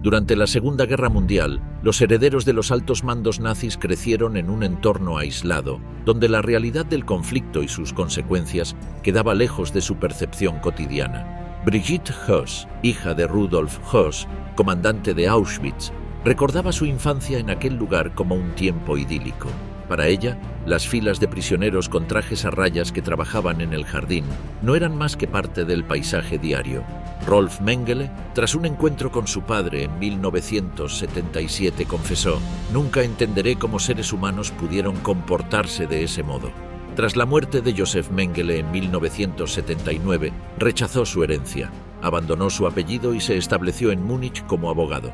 Durante la Segunda Guerra Mundial, los herederos de los altos mandos nazis crecieron en un entorno aislado, donde la realidad del conflicto y sus consecuencias quedaba lejos de su percepción cotidiana. Brigitte Höss, hija de Rudolf Höss, comandante de Auschwitz, recordaba su infancia en aquel lugar como un tiempo idílico. Para ella, las filas de prisioneros con trajes a rayas que trabajaban en el jardín no eran más que parte del paisaje diario. Rolf Mengele, tras un encuentro con su padre en 1977, confesó: «Nunca entenderé cómo seres humanos pudieron comportarse de ese modo». Tras la muerte de Josef Mengele en 1979, rechazó su herencia, abandonó su apellido y se estableció en Múnich como abogado.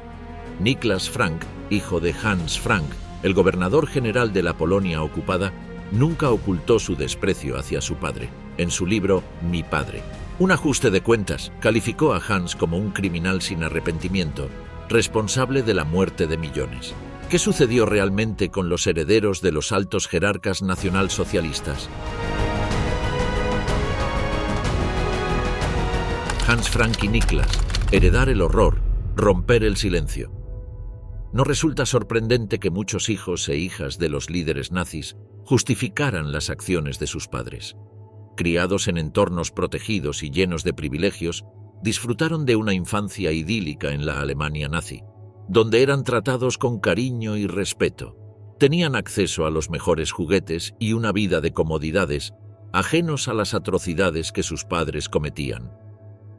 Niklas Frank, hijo de Hans Frank, el gobernador general de la Polonia ocupada, nunca ocultó su desprecio hacia su padre. En su libro Mi padre, un ajuste de cuentas, calificó a Hans como un criminal sin arrepentimiento, responsable de la muerte de millones. ¿Qué sucedió realmente con los herederos de los altos jerarcas nacionalsocialistas? Hans Frank y Niklas: heredar el horror, romper el silencio. No resulta sorprendente que muchos hijos e hijas de los líderes nazis justificaran las acciones de sus padres. Criados en entornos protegidos y llenos de privilegios, disfrutaron de una infancia idílica en la Alemania nazi, donde eran tratados con cariño y respeto. Tenían acceso a los mejores juguetes y una vida de comodidades, ajenos a las atrocidades que sus padres cometían.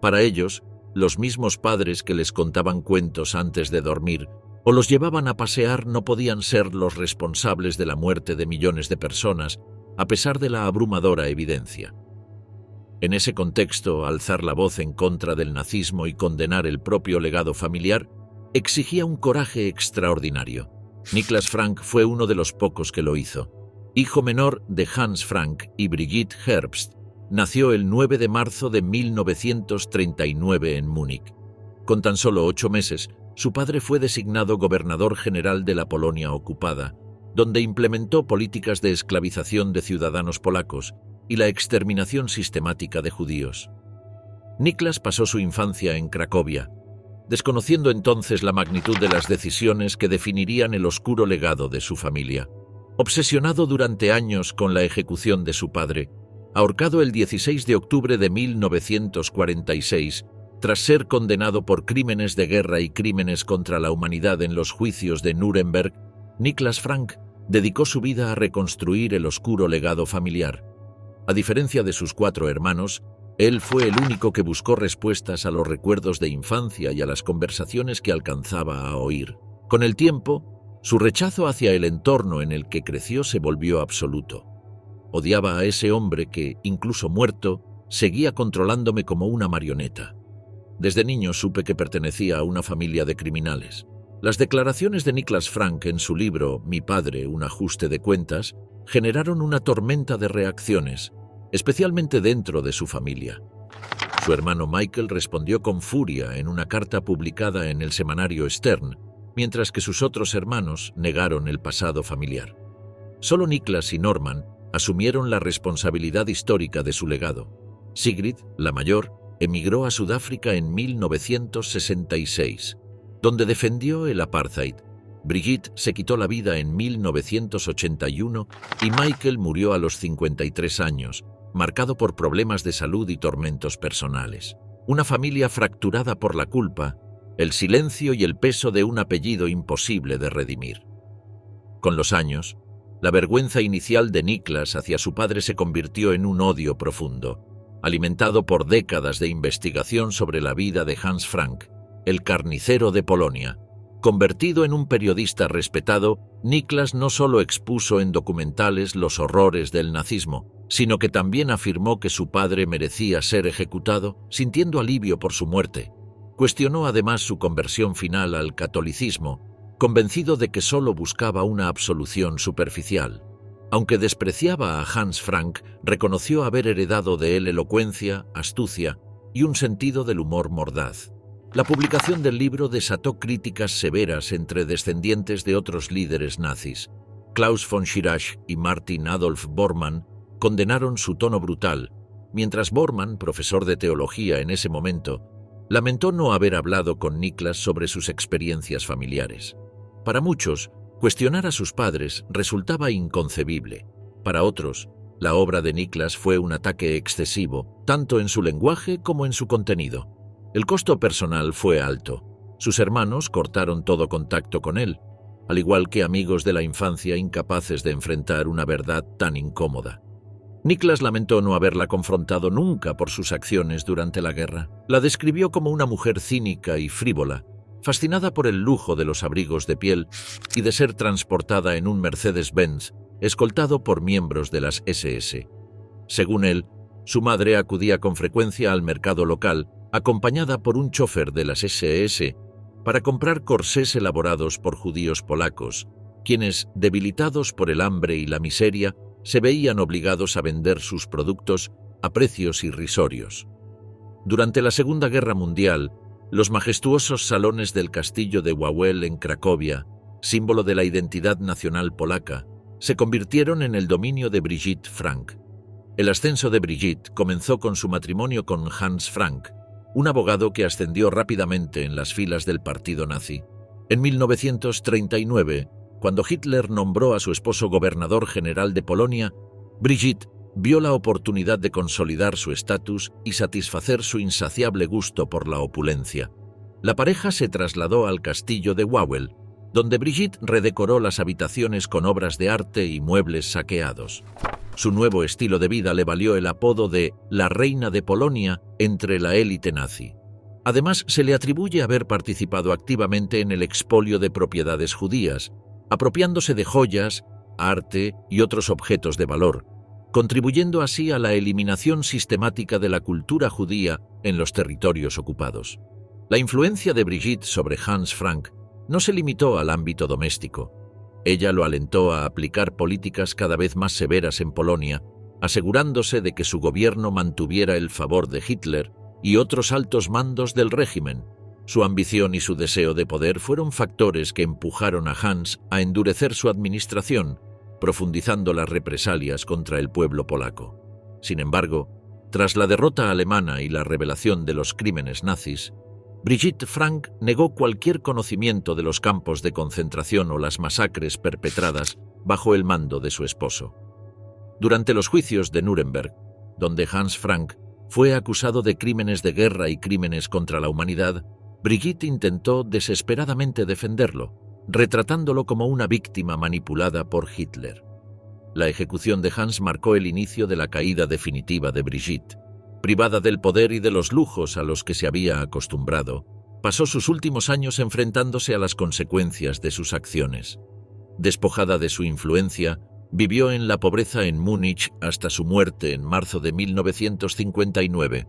Para ellos, los mismos padres que les contaban cuentos antes de dormir o los llevaban a pasear no podían ser los responsables de la muerte de millones de personas, a pesar de la abrumadora evidencia. En ese contexto, alzar la voz en contra del nazismo y condenar el propio legado familiar exigía un coraje extraordinario. Niklas Frank fue uno de los pocos que lo hizo. Hijo menor de Hans Frank y Brigitte Herbst, nació el 9 de marzo de 1939 en Múnich. Con tan solo 8 meses, su padre fue designado gobernador general de la Polonia ocupada, donde implementó políticas de esclavización de ciudadanos polacos y la exterminación sistemática de judíos. Niklas pasó su infancia en Cracovia, desconociendo entonces la magnitud de las decisiones que definirían el oscuro legado de su familia. Obsesionado durante años con la ejecución de su padre, ahorcado el 16 de octubre de 1946, tras ser condenado por crímenes de guerra y crímenes contra la humanidad en los juicios de Nuremberg, Niklas Frank dedicó su vida a reconstruir el oscuro legado familiar. A diferencia de sus 4 hermanos, él fue el único que buscó respuestas a los recuerdos de infancia y a las conversaciones que alcanzaba a oír. Con el tiempo, su rechazo hacia el entorno en el que creció se volvió absoluto. Odiaba a ese hombre que, incluso muerto, seguía controlándome como una marioneta. Desde niño supe que pertenecía a una familia de criminales. Las declaraciones de Niklas Frank en su libro Mi padre, un ajuste de cuentas, generaron una tormenta de reacciones, especialmente dentro de su familia. Su hermano Michael respondió con furia en una carta publicada en el semanario Stern, mientras que sus otros hermanos negaron el pasado familiar. Solo Niklas y Norman asumieron la responsabilidad histórica de su legado. Sigrid, la mayor, emigró a Sudáfrica en 1966, donde defendió el apartheid. Brigitte se quitó la vida en 1981 y Michael murió a los 53 años, marcado por problemas de salud y tormentos personales. Una familia fracturada por la culpa, el silencio y el peso de un apellido imposible de redimir. Con los años, la vergüenza inicial de Niklas hacia su padre se convirtió en un odio profundo, alimentado por décadas de investigación sobre la vida de Hans Frank, el carnicero de Polonia. Convertido en un periodista respetado, Niklas no solo expuso en documentales los horrores del nazismo, sino que también afirmó que su padre merecía ser ejecutado, sintiendo alivio por su muerte. Cuestionó además su conversión final al catolicismo, convencido de que solo buscaba una absolución superficial. Aunque despreciaba a Hans Frank, reconoció haber heredado de él elocuencia, astucia y un sentido del humor mordaz. La publicación del libro desató críticas severas entre descendientes de otros líderes nazis. Klaus von Schirach y Martin Adolf Bormann condenaron su tono brutal, mientras Bormann, profesor de teología en ese momento, Lamentó no haber hablado con Niklas sobre sus experiencias familiares. Para muchos, cuestionar a sus padres resultaba inconcebible. Para otros, la obra de Niklas fue un ataque excesivo, tanto en su lenguaje como en su contenido. El costo personal fue alto. Sus hermanos cortaron todo contacto con él, al igual que amigos de la infancia incapaces de enfrentar una verdad tan incómoda. Niklas lamentó no haberla confrontado nunca por sus acciones durante la guerra. La describió como una mujer cínica y frívola, fascinada por el lujo de los abrigos de piel y de ser transportada en un Mercedes-Benz, escoltado por miembros de las SS. Según él, su madre acudía con frecuencia al mercado local, acompañada por un chofer de las SS, para comprar corsés elaborados por judíos polacos, quienes, debilitados por el hambre y la miseria, se veían obligados a vender sus productos a precios irrisorios. Durante la Segunda Guerra Mundial, los majestuosos salones del castillo de Wawel en Cracovia, símbolo de la identidad nacional polaca, se convirtieron en el dominio de Brigitte Frank. El ascenso de Brigitte comenzó con su matrimonio con Hans Frank, un abogado que ascendió rápidamente en las filas del partido nazi. En 1939, cuando Hitler nombró a su esposo gobernador general de Polonia, Brigitte vio la oportunidad de consolidar su estatus y satisfacer su insaciable gusto por la opulencia. La pareja se trasladó al castillo de Wawel, donde Brigitte redecoró las habitaciones con obras de arte y muebles saqueados. Su nuevo estilo de vida le valió el apodo de «la reina de Polonia» entre la élite nazi. Además, se le atribuye haber participado activamente en el expolio de propiedades judías, apropiándose de joyas, arte y otros objetos de valor, contribuyendo así a la eliminación sistemática de la cultura judía en los territorios ocupados. La influencia de Brigitte sobre Hans Frank no se limitó al ámbito doméstico. Ella lo alentó a aplicar políticas cada vez más severas en Polonia, asegurándose de que su gobierno mantuviera el favor de Hitler y otros altos mandos del régimen. Su ambición y su deseo de poder fueron factores que empujaron a Hans a endurecer su administración, profundizando las represalias contra el pueblo polaco. Sin embargo, tras la derrota alemana y la revelación de los crímenes nazis, Brigitte Frank negó cualquier conocimiento de los campos de concentración o las masacres perpetradas bajo el mando de su esposo. Durante los juicios de Nuremberg, donde Hans Frank fue acusado de crímenes de guerra y crímenes contra la humanidad, Brigitte intentó desesperadamente defenderlo, retratándolo como una víctima manipulada por Hitler. La ejecución de Hans marcó el inicio de la caída definitiva de Brigitte. Privada del poder y de los lujos a los que se había acostumbrado, pasó sus últimos años enfrentándose a las consecuencias de sus acciones. Despojada de su influencia, vivió en la pobreza en Múnich hasta su muerte en marzo de 1959.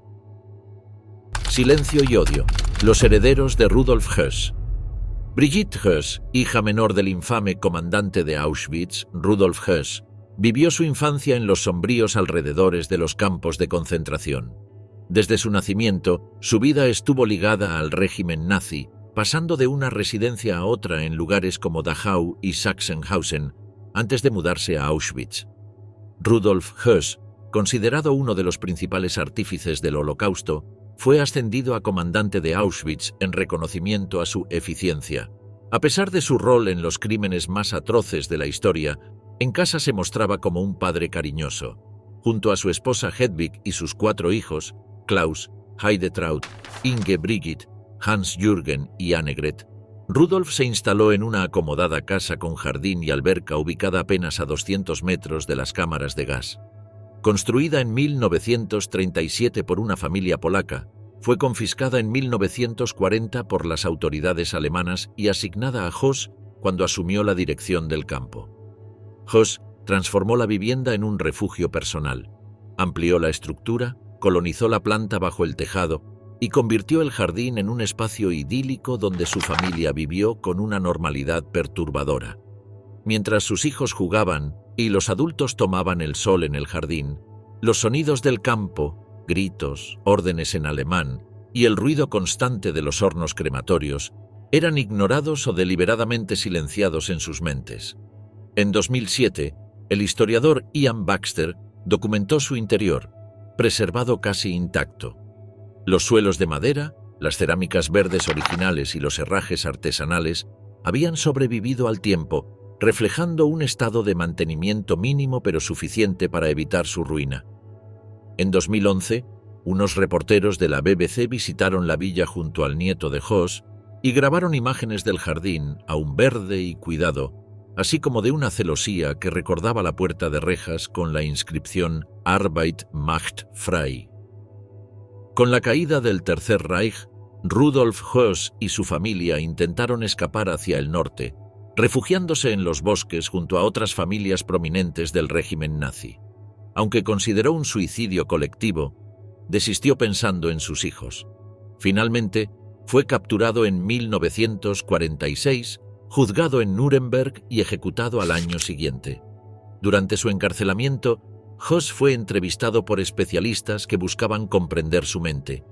Silencio y odio. Los herederos de Rudolf Höss. Brigitte Höss, hija menor del infame comandante de Auschwitz, Rudolf Höss, vivió su infancia en los sombríos alrededores de los campos de concentración. Desde su nacimiento, su vida estuvo ligada al régimen nazi, pasando de una residencia a otra en lugares como Dachau y Sachsenhausen, antes de mudarse a Auschwitz. Rudolf Höss, considerado uno de los principales artífices del Holocausto, fue ascendido a comandante de Auschwitz en reconocimiento a su eficiencia. A pesar de su rol en los crímenes más atroces de la historia, en casa se mostraba como un padre cariñoso. Junto a su esposa Hedwig y sus 4 hijos, Klaus, Heidetraud, Inge Brigitte, Hans-Jürgen y Annegret, Rudolf se instaló en una acomodada casa con jardín y alberca ubicada apenas a 200 metros de las cámaras de gas. Construida en 1937 por una familia polaca, fue confiscada en 1940 por las autoridades alemanas y asignada a Höss cuando asumió la dirección del campo. Höss transformó la vivienda en un refugio personal, amplió la estructura, colonizó la planta bajo el tejado y convirtió el jardín en un espacio idílico donde su familia vivió con una normalidad perturbadora. Mientras sus hijos jugaban y los adultos tomaban el sol en el jardín, los sonidos del campo, gritos, órdenes en alemán y el ruido constante de los hornos crematorios eran ignorados o deliberadamente silenciados en sus mentes. En 2007, el historiador Ian Baxter documentó su interior, preservado casi intacto. Los suelos de madera, Las cerámicas verdes originales y los herrajes artesanales habían sobrevivido al tiempo, reflejando un estado de mantenimiento mínimo pero suficiente para evitar su ruina. En 2011, unos reporteros de la BBC visitaron la villa junto al nieto de Hoss y grabaron imágenes del jardín, aún verde y cuidado, así como de una celosía que recordaba la puerta de rejas con la inscripción Arbeit macht frei. Con la caída del Tercer Reich, Rudolf Höss y su familia intentaron escapar hacia el norte, refugiándose en los bosques junto a otras familias prominentes del régimen nazi. Aunque consideró un suicidio colectivo, desistió pensando en sus hijos. Finalmente, fue capturado en 1946, juzgado en Nuremberg y ejecutado al año siguiente. Durante su encarcelamiento, Höss fue entrevistado por especialistas que buscaban comprender su mente.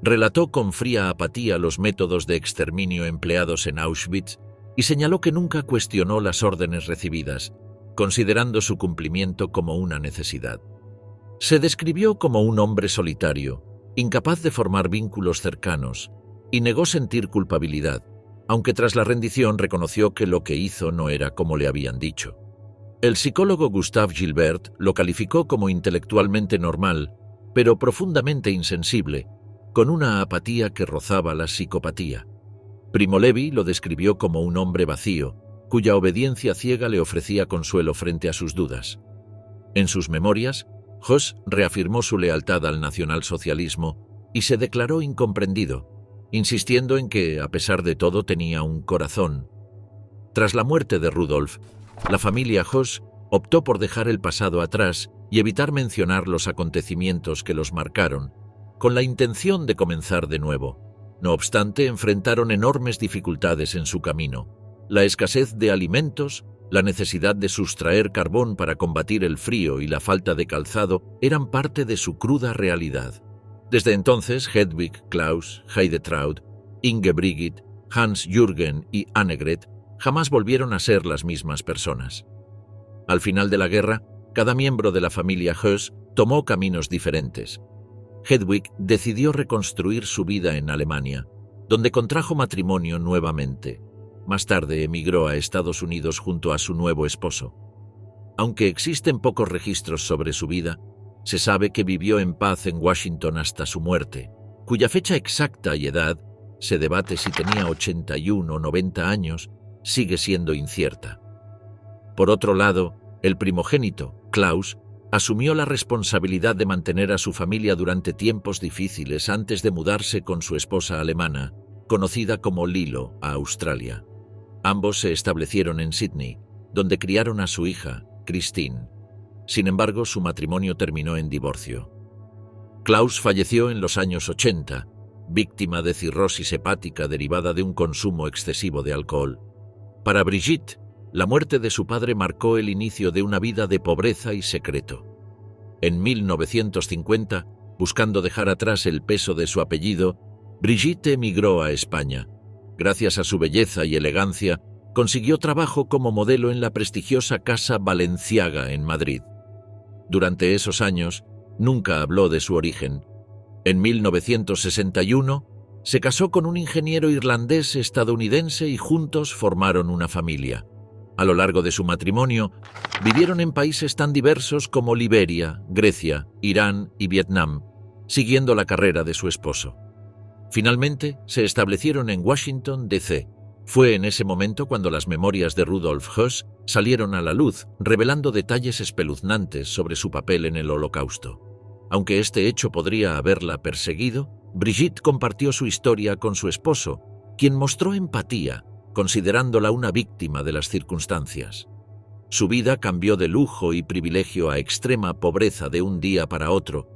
Relató con fría apatía los métodos de exterminio empleados en Auschwitz y señaló que nunca cuestionó las órdenes recibidas, considerando su cumplimiento como una necesidad. Se describió como un hombre solitario, incapaz de formar vínculos cercanos, y negó sentir culpabilidad, aunque tras la rendición reconoció que lo que hizo no era como le habían dicho. El psicólogo Gustav Gilbert lo calificó como intelectualmente normal, pero profundamente insensible, con una apatía que rozaba la psicopatía. Primo Levi lo describió como un hombre vacío, cuya obediencia ciega le ofrecía consuelo frente a sus dudas. En sus memorias, Höss reafirmó su lealtad al nacionalsocialismo y se declaró incomprendido, insistiendo en que, a pesar de todo, tenía un corazón. Tras la muerte de Rudolf, la familia Höss optó por dejar el pasado atrás y evitar mencionar los acontecimientos que los marcaron, con la intención de comenzar de nuevo. No obstante, enfrentaron enormes dificultades en su camino. La escasez de alimentos, la necesidad de sustraer carbón para combatir el frío y la falta de calzado eran parte de su cruda realidad. Desde entonces, Hedwig, Klaus, Heidetraud, Inge Brigitte, Hans Jürgen y Annegret jamás volvieron a ser las mismas personas. Al final de la guerra, cada miembro de la familia Höss tomó caminos diferentes. Hedwig decidió reconstruir su vida en Alemania, donde contrajo matrimonio nuevamente. Más tarde emigró a Estados Unidos junto a su nuevo esposo. Aunque existen pocos registros sobre su vida, se sabe que vivió en paz en Washington hasta su muerte, cuya fecha exacta y edad, se debate si tenía 81 o 90 años, sigue siendo incierta. Por otro lado, el primogénito, Klaus, asumió la responsabilidad de mantener a su familia durante tiempos difíciles antes de mudarse con su esposa alemana, conocida como Lilo, a Australia. Ambos se establecieron en Sydney, donde criaron a su hija, Christine. Sin embargo, su matrimonio terminó en divorcio. Klaus falleció en los años 80, víctima de cirrosis hepática derivada de un consumo excesivo de alcohol. Para Brigitte, la muerte de su padre marcó el inicio de una vida de pobreza y secreto. En 1950, buscando dejar atrás el peso de su apellido, Brigitte emigró a España. Gracias a su belleza y elegancia, consiguió trabajo como modelo en la prestigiosa Casa Balenciaga en Madrid. Durante esos años, nunca habló de su origen. En 1961, se casó con un ingeniero irlandés estadounidense y juntos formaron una familia. A lo largo de su matrimonio, vivieron en países tan diversos como Liberia, Grecia, Irán y Vietnam, siguiendo la carrera de su esposo. Finalmente, se establecieron en Washington, D.C. Fue en ese momento cuando las memorias de Rudolf Höss salieron a la luz, revelando detalles espeluznantes sobre su papel en el Holocausto. Aunque este hecho podría haberla perseguido, Brigitte compartió su historia con su esposo, quien mostró empatía, considerándola una víctima de las circunstancias. Su vida cambió de lujo y privilegio a extrema pobreza de un día para otro,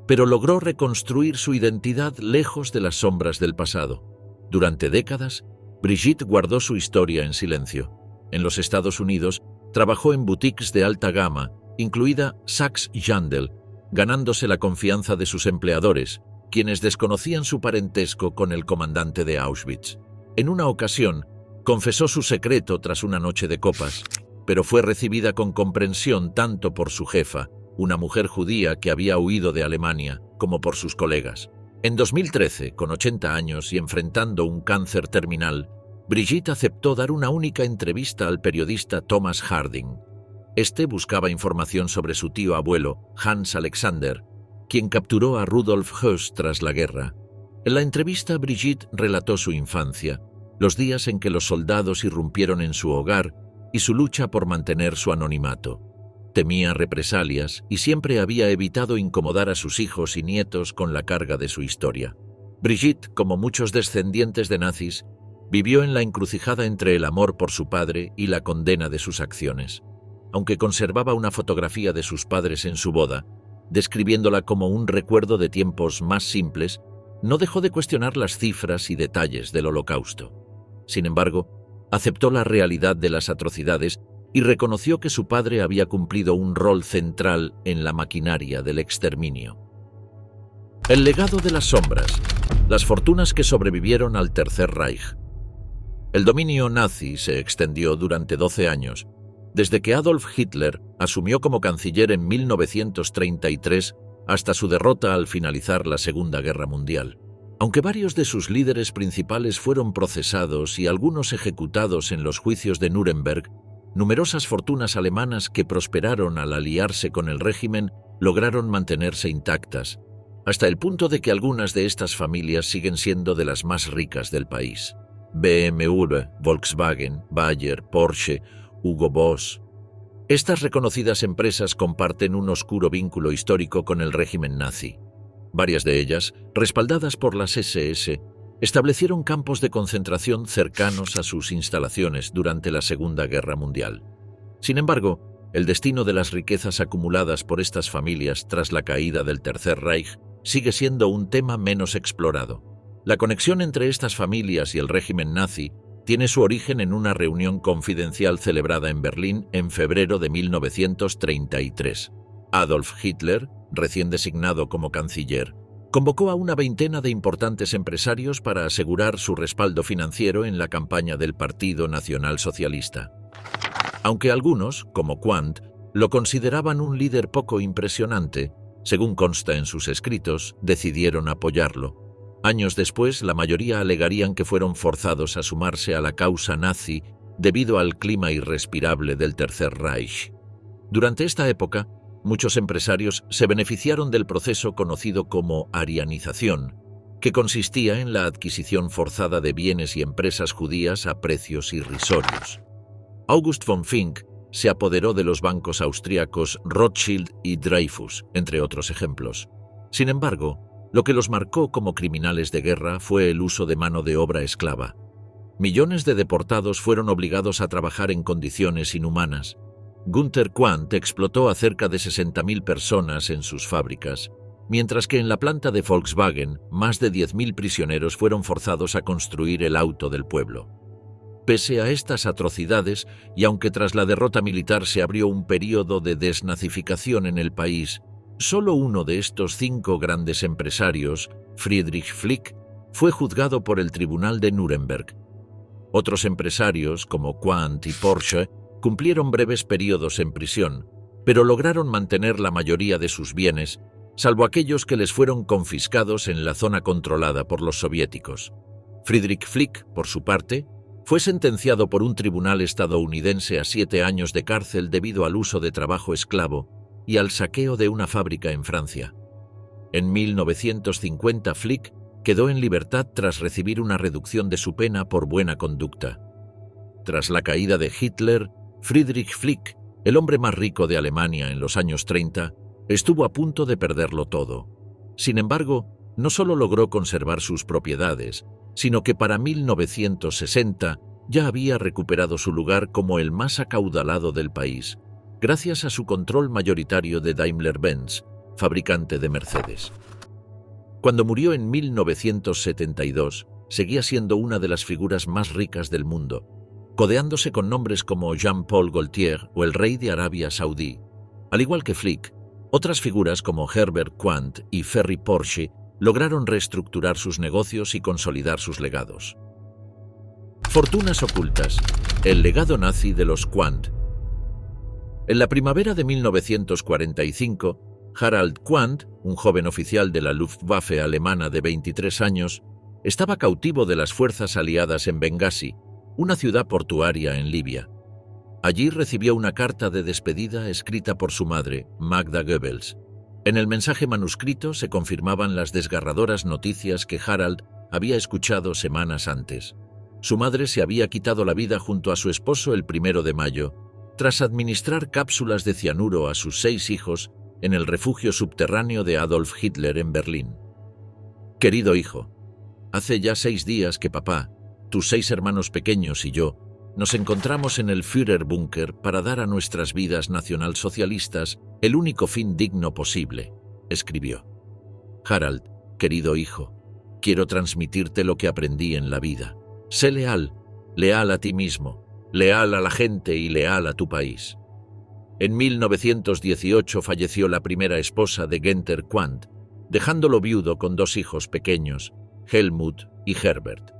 pero logró reconstruir su identidad lejos de las sombras del pasado. Durante décadas, Brigitte guardó su historia en silencio. En los Estados Unidos, trabajó en boutiques de alta gama, incluida Saks Jandel, ganándose la confianza de sus empleadores, quienes desconocían su parentesco con el comandante de Auschwitz. En una ocasión, confesó su secreto tras una noche de copas, pero fue recibida con comprensión tanto por su jefa, una mujer judía que había huido de Alemania, como por sus colegas. En 2013, con 80 años y enfrentando un cáncer terminal, Brigitte aceptó dar una única entrevista al periodista Thomas Harding. Este buscaba información sobre su tío abuelo, Hans Alexander, quien capturó a Rudolf Höss tras la guerra. En la entrevista, Brigitte relató su infancia, los días en que los soldados irrumpieron en su hogar y su lucha por mantener su anonimato. Temía represalias y siempre había evitado incomodar a sus hijos y nietos con la carga de su historia. Brigitte, como muchos descendientes de nazis, vivió en la encrucijada entre el amor por su padre y la condena de sus acciones. Aunque conservaba una fotografía de sus padres en su boda, describiéndola como un recuerdo de tiempos más simples, no dejó de cuestionar las cifras y detalles del Holocausto. Sin embargo, aceptó la realidad de las atrocidades y reconoció que su padre había cumplido un rol central en la maquinaria del exterminio. El legado de las sombras, las fortunas que sobrevivieron al Tercer Reich. El dominio nazi se extendió durante 12 años, desde que Adolf Hitler asumió como canciller en 1933 hasta su derrota al finalizar la Segunda Guerra Mundial. Aunque varios de sus líderes principales fueron procesados y algunos ejecutados en los juicios de Nuremberg, numerosas fortunas alemanas que prosperaron al aliarse con el régimen lograron mantenerse intactas, hasta el punto de que algunas de estas familias siguen siendo de las más ricas del país. BMW, Volkswagen, Bayer, Porsche, Hugo Boss. Estas reconocidas empresas comparten un oscuro vínculo histórico con el régimen nazi. Varias de ellas, respaldadas por las SS, establecieron campos de concentración cercanos a sus instalaciones durante la Segunda Guerra Mundial. Sin embargo, el destino de las riquezas acumuladas por estas familias tras la caída del Tercer Reich sigue siendo un tema menos explorado. La conexión entre estas familias y el régimen nazi tiene su origen en una reunión confidencial celebrada en Berlín en febrero de 1933. Adolf Hitler, recién designado como canciller, convocó a una veintena de importantes empresarios para asegurar su respaldo financiero en la campaña del Partido Nacional Socialista. Aunque algunos, como Quandt, lo consideraban un líder poco impresionante, según consta en sus escritos, decidieron apoyarlo. Años después, la mayoría alegarían que fueron forzados a sumarse a la causa nazi debido al clima irrespirable del Tercer Reich. Durante esta época, muchos empresarios se beneficiaron del proceso conocido como arianización, que consistía en la adquisición forzada de bienes y empresas judías a precios irrisorios. August von Fink se apoderó de los bancos austríacos Rothschild y Dreyfus, entre otros ejemplos. Sin embargo, lo que los marcó como criminales de guerra fue el uso de mano de obra esclava. Millones de deportados fueron obligados a trabajar en condiciones inhumanas. Günther Quandt explotó a cerca de 60.000 personas en sus fábricas, mientras que en la planta de Volkswagen más de 10.000 prisioneros fueron forzados a construir el auto del pueblo. Pese a estas atrocidades, y aunque tras la derrota militar se abrió un período de desnazificación en el país, solo uno de estos 5 grandes empresarios, Friedrich Flick, fue juzgado por el Tribunal de Nuremberg. Otros empresarios, como Quandt y Porsche, cumplieron breves periodos en prisión, pero lograron mantener la mayoría de sus bienes, salvo aquellos que les fueron confiscados en la zona controlada por los soviéticos. Friedrich Flick, por su parte, fue sentenciado por un tribunal estadounidense a 7 años de cárcel debido al uso de trabajo esclavo y al saqueo de una fábrica en Francia. En 1950, Flick quedó en libertad tras recibir una reducción de su pena por buena conducta. Tras la caída de Hitler, Friedrich Flick, el hombre más rico de Alemania en los años 30, estuvo a punto de perderlo todo. Sin embargo, no solo logró conservar sus propiedades, sino que para 1960 ya había recuperado su lugar como el más acaudalado del país, gracias a su control mayoritario de Daimler-Benz, fabricante de Mercedes. Cuando murió en 1972, seguía siendo una de las figuras más ricas del mundo, codeándose con nombres como Jean-Paul Gaultier o el rey de Arabia Saudí. Al igual que Flick, otras figuras como Herbert Quandt y Ferry Porsche lograron reestructurar sus negocios y consolidar sus legados. Fortunas ocultas. El legado nazi de los Quandt. En la primavera de 1945, Harald Quandt, un joven oficial de la Luftwaffe alemana de 23 años, estaba cautivo de las fuerzas aliadas en Bengasi, una ciudad portuaria en Libia. Allí recibió una carta de despedida escrita por su madre, Magda Goebbels. En el mensaje manuscrito se confirmaban las desgarradoras noticias que Harald había escuchado semanas antes. Su madre se había quitado la vida junto a su esposo el 1 de mayo, tras administrar cápsulas de cianuro a sus 6 hijos en el refugio subterráneo de Adolf Hitler en Berlín. Querido hijo, hace ya 6 días que papá, tus 6 hermanos pequeños y yo nos encontramos en el Führerbunker para dar a nuestras vidas nacionalsocialistas el único fin digno posible, escribió. Harald, querido hijo, quiero transmitirte lo que aprendí en la vida. Sé leal, leal a ti mismo, leal a la gente y leal a tu país. En 1918 falleció la primera esposa de Günther Quandt, dejándolo viudo con 2 hijos pequeños, Helmut y Herbert.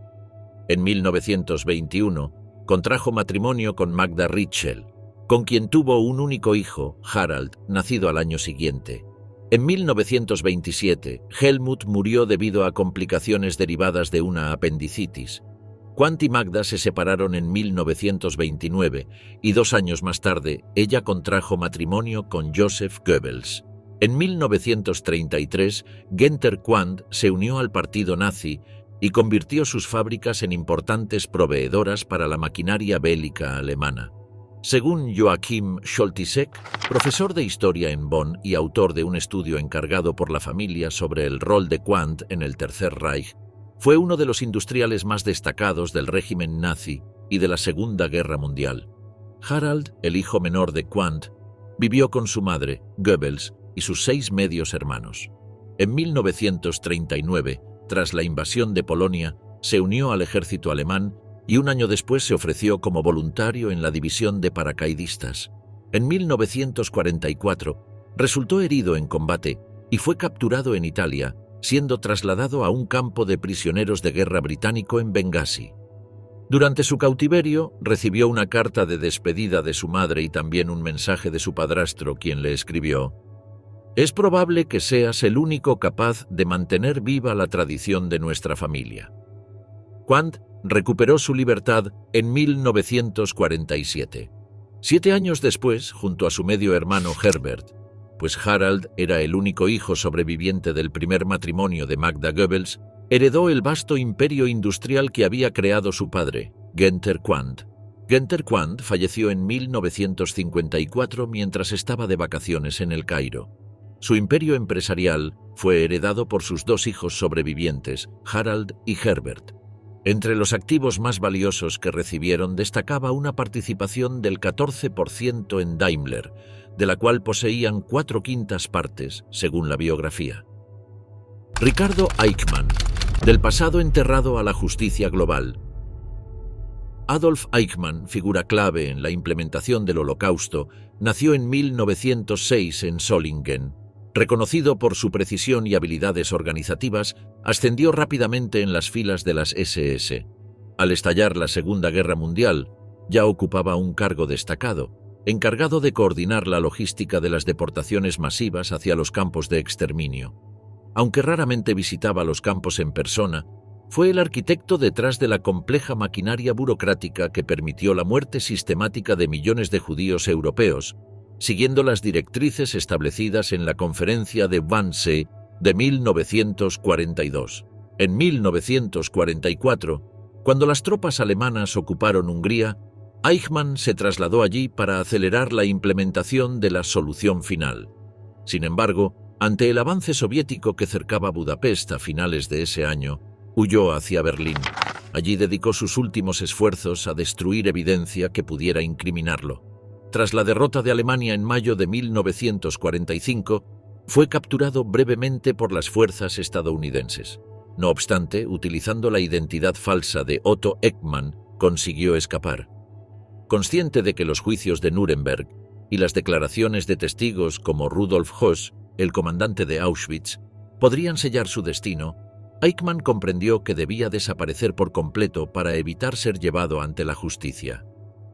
En 1921 contrajo matrimonio con Magda Ritschl, con quien tuvo un único hijo, Harald, nacido al año siguiente. En 1927, Helmut murió debido a complicaciones derivadas de una apendicitis. Quandt y Magda se separaron en 1929 y 2 años más tarde ella contrajo matrimonio con Joseph Goebbels. En 1933, Günther Quandt se unió al partido nazi y convirtió sus fábricas en importantes proveedoras para la maquinaria bélica alemana. Según Joachim Scholtisek, profesor de historia en Bonn y autor de un estudio encargado por la familia sobre el rol de Quandt en el Tercer Reich, fue uno de los industriales más destacados del régimen nazi y de la Segunda Guerra Mundial. Harald, el hijo menor de Quandt, vivió con su madre, Goebbels, y sus 6 medios hermanos. En 1939, tras la invasión de Polonia, se unió al ejército alemán y un año después se ofreció como voluntario en la división de paracaidistas. En 1944, resultó herido en combate y fue capturado en Italia, siendo trasladado a un campo de prisioneros de guerra británico en Bengasi. Durante su cautiverio, recibió una carta de despedida de su madre y también un mensaje de su padrastro, quien le escribió: «Es probable que seas el único capaz de mantener viva la tradición de nuestra familia». Quandt recuperó su libertad en 1947. 7 años después, junto a su medio hermano Herbert, pues Harald era el único hijo sobreviviente del primer matrimonio de Magda Goebbels, heredó el vasto imperio industrial que había creado su padre, Günther Quandt. Günther Quandt falleció en 1954 mientras estaba de vacaciones en El Cairo. Su imperio empresarial fue heredado por sus 2 hijos sobrevivientes, Harald y Herbert. Entre los activos más valiosos que recibieron destacaba una participación del 14% en Daimler, de la cual poseían 4/5 partes, según la biografía. Ricardo Eichmann, del pasado enterrado a la justicia global. Adolf Eichmann, figura clave en la implementación del Holocausto, nació en 1906 en Solingen. Reconocido por su precisión y habilidades organizativas, ascendió rápidamente en las filas de las SS. Al estallar la Segunda Guerra Mundial, ya ocupaba un cargo destacado, encargado de coordinar la logística de las deportaciones masivas hacia los campos de exterminio. Aunque raramente visitaba los campos en persona, fue el arquitecto detrás de la compleja maquinaria burocrática que permitió la muerte sistemática de millones de judíos europeos, siguiendo las directrices establecidas en la Conferencia de Wannsee de 1942. En 1944, cuando las tropas alemanas ocuparon Hungría, Eichmann se trasladó allí para acelerar la implementación de la solución final. Sin embargo, ante el avance soviético que cercaba Budapest a finales de ese año, huyó hacia Berlín. Allí dedicó sus últimos esfuerzos a destruir evidencia que pudiera incriminarlo. Tras la derrota de Alemania en mayo de 1945, fue capturado brevemente por las fuerzas estadounidenses. No obstante, utilizando la identidad falsa de Otto Eckmann, consiguió escapar. Consciente de que los juicios de Nuremberg y las declaraciones de testigos como Rudolf Höss, el comandante de Auschwitz, podrían sellar su destino, Eichmann comprendió que debía desaparecer por completo para evitar ser llevado ante la justicia.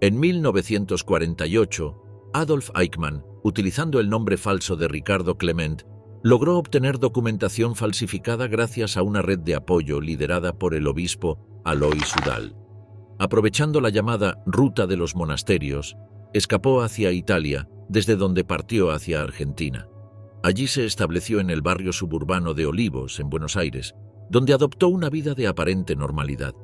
En 1948, Adolf Eichmann utilizando el nombre falso de Ricardo Clement, logró obtener documentación falsificada gracias a una red de apoyo liderada por el obispo Alois Udall. Aprovechando la llamada Ruta de los Monasterios, escapó hacia Italia, desde donde partió hacia Argentina. Allí se estableció en el barrio suburbano de Olivos, en Buenos Aires, donde adoptó una vida de aparente normalidad.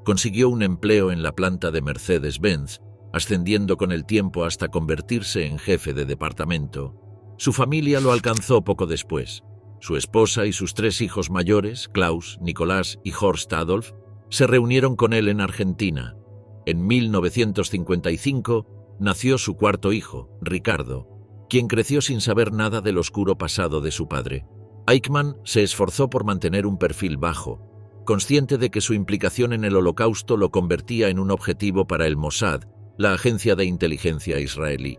Consiguió un empleo en la planta de Mercedes-Benz, ascendiendo con el tiempo hasta convertirse en jefe de departamento. Su familia lo alcanzó poco después. Su esposa y sus 3 hijos mayores, Klaus, Nicolás y Horst Adolf, se reunieron con él en Argentina. En 1955 nació su 4.º hijo, Ricardo, quien creció sin saber nada del oscuro pasado de su padre. Eichmann se esforzó por mantener un perfil bajo, consciente de que su implicación en el Holocausto lo convertía en un objetivo para el Mossad, la agencia de inteligencia israelí.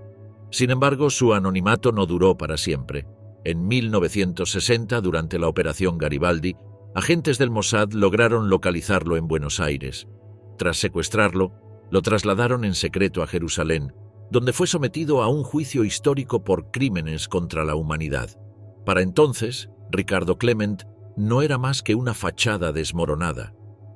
Sin embargo, su anonimato no duró para siempre. En 1960, durante la Operación Garibaldi, agentes del Mossad lograron localizarlo en Buenos Aires. Tras secuestrarlo, lo trasladaron en secreto a Jerusalén, donde fue sometido a un juicio histórico por crímenes contra la humanidad. Para entonces, Ricardo Clement no era más que una fachada desmoronada.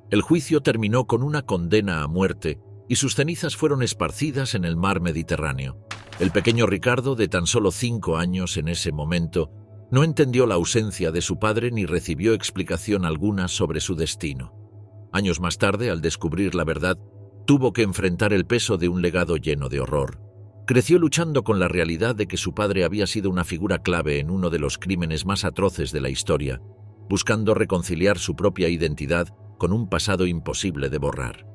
El juicio terminó con una condena a muerte y sus cenizas fueron esparcidas en el mar Mediterráneo. El pequeño Ricardo, de tan solo 5 años en ese momento, no entendió la ausencia de su padre ni recibió explicación alguna sobre su destino. Años más tarde, al descubrir la verdad, tuvo que enfrentar el peso de un legado lleno de horror. Creció luchando con la realidad de que su padre había sido una figura clave en uno de los crímenes más atroces de la historia, buscando reconciliar su propia identidad con un pasado imposible de borrar.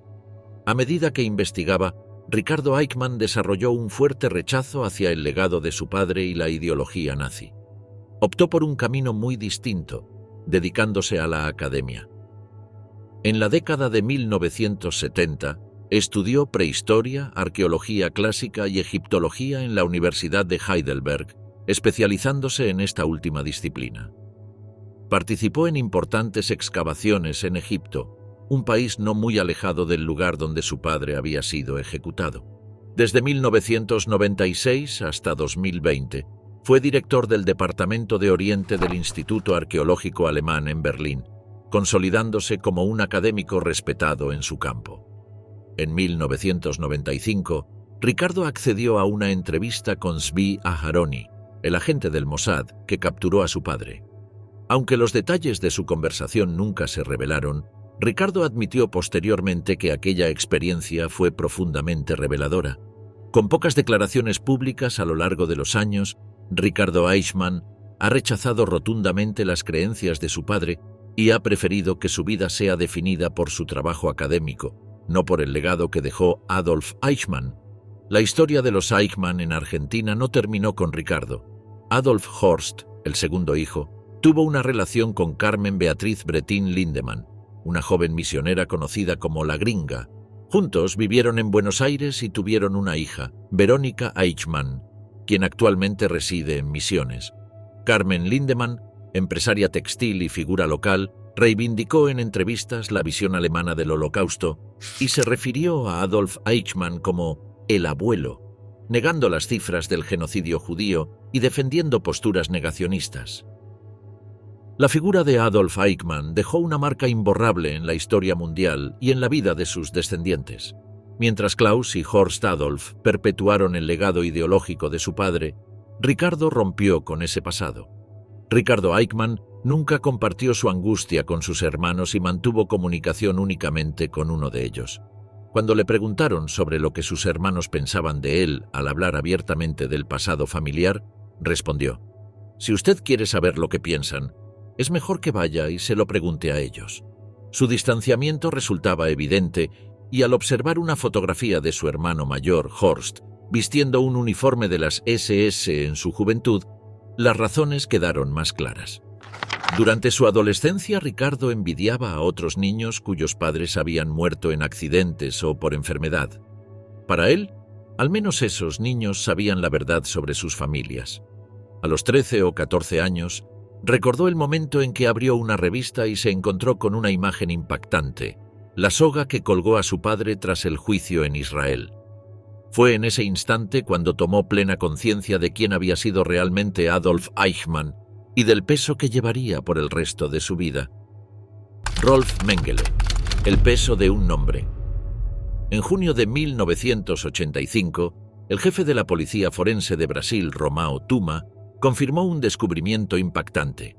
A medida que investigaba, Ricardo Eichmann desarrolló un fuerte rechazo hacia el legado de su padre y la ideología nazi. Optó por un camino muy distinto, dedicándose a la academia. En la década de 1970, estudió prehistoria, arqueología clásica y egiptología en la Universidad de Heidelberg, especializándose en esta última disciplina. Participó en importantes excavaciones en Egipto, un país no muy alejado del lugar donde su padre había sido ejecutado. Desde 1996 hasta 2020, fue director del Departamento de Oriente del Instituto Arqueológico Alemán en Berlín, consolidándose como un académico respetado en su campo. En 1995, Ricardo accedió a una entrevista con Zvi Aharoni, el agente del Mossad que capturó a su padre. Aunque los detalles de su conversación nunca se revelaron, Ricardo admitió posteriormente que aquella experiencia fue profundamente reveladora. Con pocas declaraciones públicas a lo largo de los años, Ricardo Eichmann ha rechazado rotundamente las creencias de su padre y ha preferido que su vida sea definida por su trabajo académico, no por el legado que dejó Adolf Eichmann. La historia de los Eichmann en Argentina no terminó con Ricardo. Adolf Horst, el segundo hijo, tuvo una relación con Carmen Beatriz Bretín Lindemann, una joven misionera conocida como La Gringa. Juntos vivieron en Buenos Aires y tuvieron una hija, Verónica Eichmann, quien actualmente reside en Misiones. Carmen Lindemann, empresaria textil y figura local, reivindicó en entrevistas la visión alemana del Holocausto y se refirió a Adolf Eichmann como el abuelo, negando las cifras del genocidio judío y defendiendo posturas negacionistas. La figura de Adolf Eichmann dejó una marca imborrable en la historia mundial y en la vida de sus descendientes. Mientras Klaus y Horst Adolf perpetuaron el legado ideológico de su padre, Ricardo rompió con ese pasado. Ricardo Eichmann nunca compartió su angustia con sus hermanos y mantuvo comunicación únicamente con uno de ellos. Cuando le preguntaron sobre lo que sus hermanos pensaban de él al hablar abiertamente del pasado familiar, respondió: «Si usted quiere saber lo que piensan, es mejor que vaya y se lo pregunte a ellos». Su distanciamiento resultaba evidente y al observar una fotografía de su hermano mayor, Horst, vistiendo un uniforme de las SS en su juventud, las razones quedaron más claras. Durante su adolescencia, Ricardo envidiaba a otros niños cuyos padres habían muerto en accidentes o por enfermedad. Para él, al menos esos niños sabían la verdad sobre sus familias. A los 13 o 14 años, recordó el momento en que abrió una revista y se encontró con una imagen impactante: la soga que colgó a su padre tras el juicio en Israel. Fue en ese instante cuando tomó plena conciencia de quién había sido realmente Adolf Eichmann y del peso que llevaría por el resto de su vida. Rolf Mengele, el peso de un nombre. En junio de 1985, el jefe de la policía forense de Brasil, Romão Tuma, confirmó un descubrimiento impactante.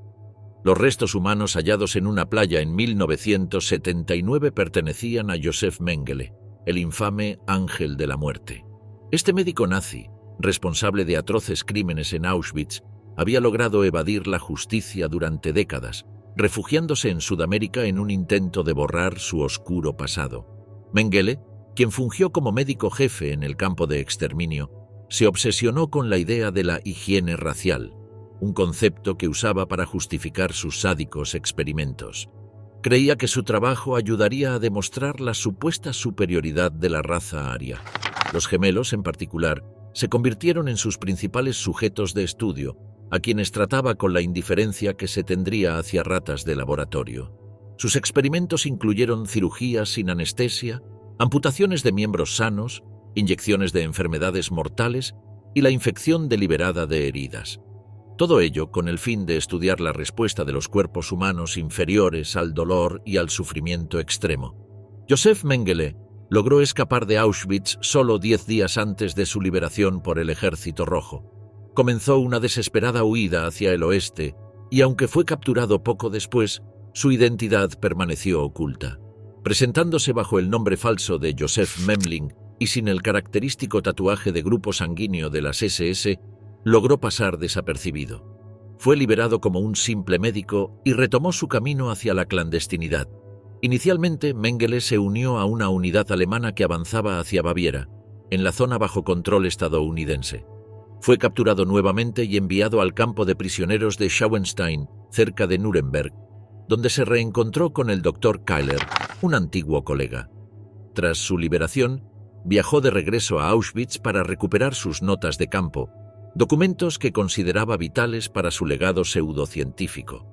Los restos humanos hallados en una playa en 1979 pertenecían a Josef Mengele, el infame Ángel de la Muerte. Este médico nazi, responsable de atroces crímenes en Auschwitz, había logrado evadir la justicia durante décadas, refugiándose en Sudamérica en un intento de borrar su oscuro pasado. Mengele, quien fungió como médico jefe en el campo de exterminio, se obsesionó con la idea de la higiene racial, un concepto que usaba para justificar sus sádicos experimentos. Creía que su trabajo ayudaría a demostrar la supuesta superioridad de la raza aria. Los gemelos, en particular, se convirtieron en sus principales sujetos de estudio, a quienes trataba con la indiferencia que se tendría hacia ratas de laboratorio. Sus experimentos incluyeron cirugías sin anestesia, amputaciones de miembros sanos, inyecciones de enfermedades mortales y la infección deliberada de heridas. Todo ello con el fin de estudiar la respuesta de los cuerpos humanos inferiores al dolor y al sufrimiento extremo. Josef Mengele logró escapar de Auschwitz solo 10 días antes de su liberación por el Ejército Rojo. Comenzó una desesperada huida hacia el oeste y, aunque fue capturado poco después, su identidad permaneció oculta. Presentándose bajo el nombre falso de Josef Memling y sin el característico tatuaje de grupo sanguíneo de las SS, logró pasar desapercibido. Fue liberado como un simple médico y retomó su camino hacia la clandestinidad. Inicialmente, Mengele se unió a una unidad alemana que avanzaba hacia Baviera, en la zona bajo control estadounidense. Fue capturado nuevamente y enviado al campo de prisioneros de Schauenstein, cerca de Nuremberg, donde se reencontró con el Dr. Keiler, un antiguo colega. Tras su liberación, viajó de regreso a Auschwitz para recuperar sus notas de campo, documentos que consideraba vitales para su legado pseudocientífico.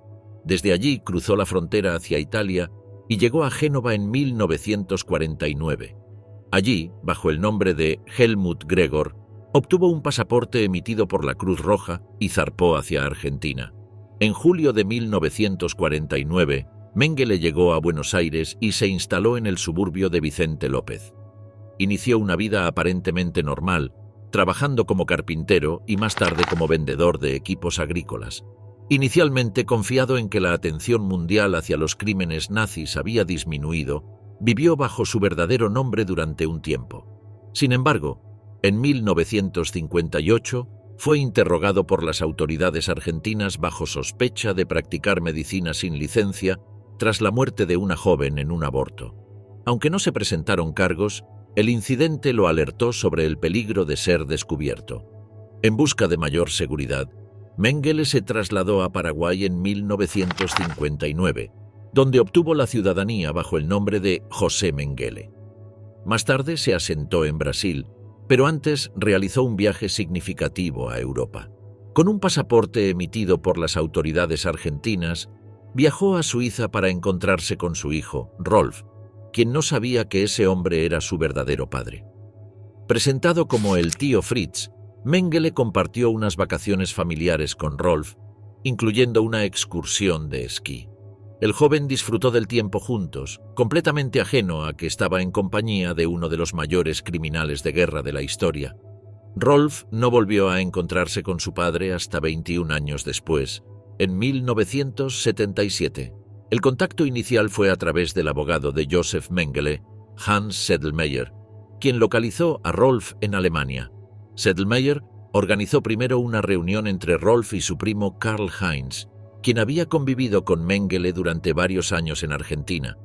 Desde allí cruzó la frontera hacia Italia y llegó a Génova en 1949. Allí, bajo el nombre de Helmut Gregor, obtuvo un pasaporte emitido por la Cruz Roja y zarpó hacia Argentina. En julio de 1949, Mengele llegó a Buenos Aires y se instaló en el suburbio de Vicente López. Inició una vida aparentemente normal, trabajando como carpintero y más tarde como vendedor de equipos agrícolas. Inicialmente confiado en que la atención mundial hacia los crímenes nazis había disminuido, vivió bajo su verdadero nombre durante un tiempo. Sin embargo, en 1958 fue interrogado por las autoridades argentinas bajo sospecha de practicar medicina sin licencia tras la muerte de una joven en un aborto. Aunque no se presentaron cargos, el incidente lo alertó sobre el peligro de ser descubierto. En busca de mayor seguridad, Mengele se trasladó a Paraguay en 1959, donde obtuvo la ciudadanía bajo el nombre de José Mengele. Más tarde se asentó en Brasil, pero antes realizó un viaje significativo a Europa. Con un pasaporte emitido por las autoridades argentinas, viajó a Suiza para encontrarse con su hijo, Rolf, quien no sabía que ese hombre era su verdadero padre. Presentado como el tío Fritz, Mengele compartió unas vacaciones familiares con Rolf, incluyendo una excursión de esquí. El joven disfrutó del tiempo juntos, completamente ajeno a que estaba en compañía de uno de los mayores criminales de guerra de la historia. Rolf no volvió a encontrarse con su padre hasta 21 años después, en 1977. El contacto inicial fue a través del abogado de Josef Mengele, Hans Sedlmayr, quien localizó a Rolf en Alemania. Sedlmayr organizó primero una reunión entre Rolf y su primo Karl-Heinz, quien había convivido con Mengele durante varios años en Argentina.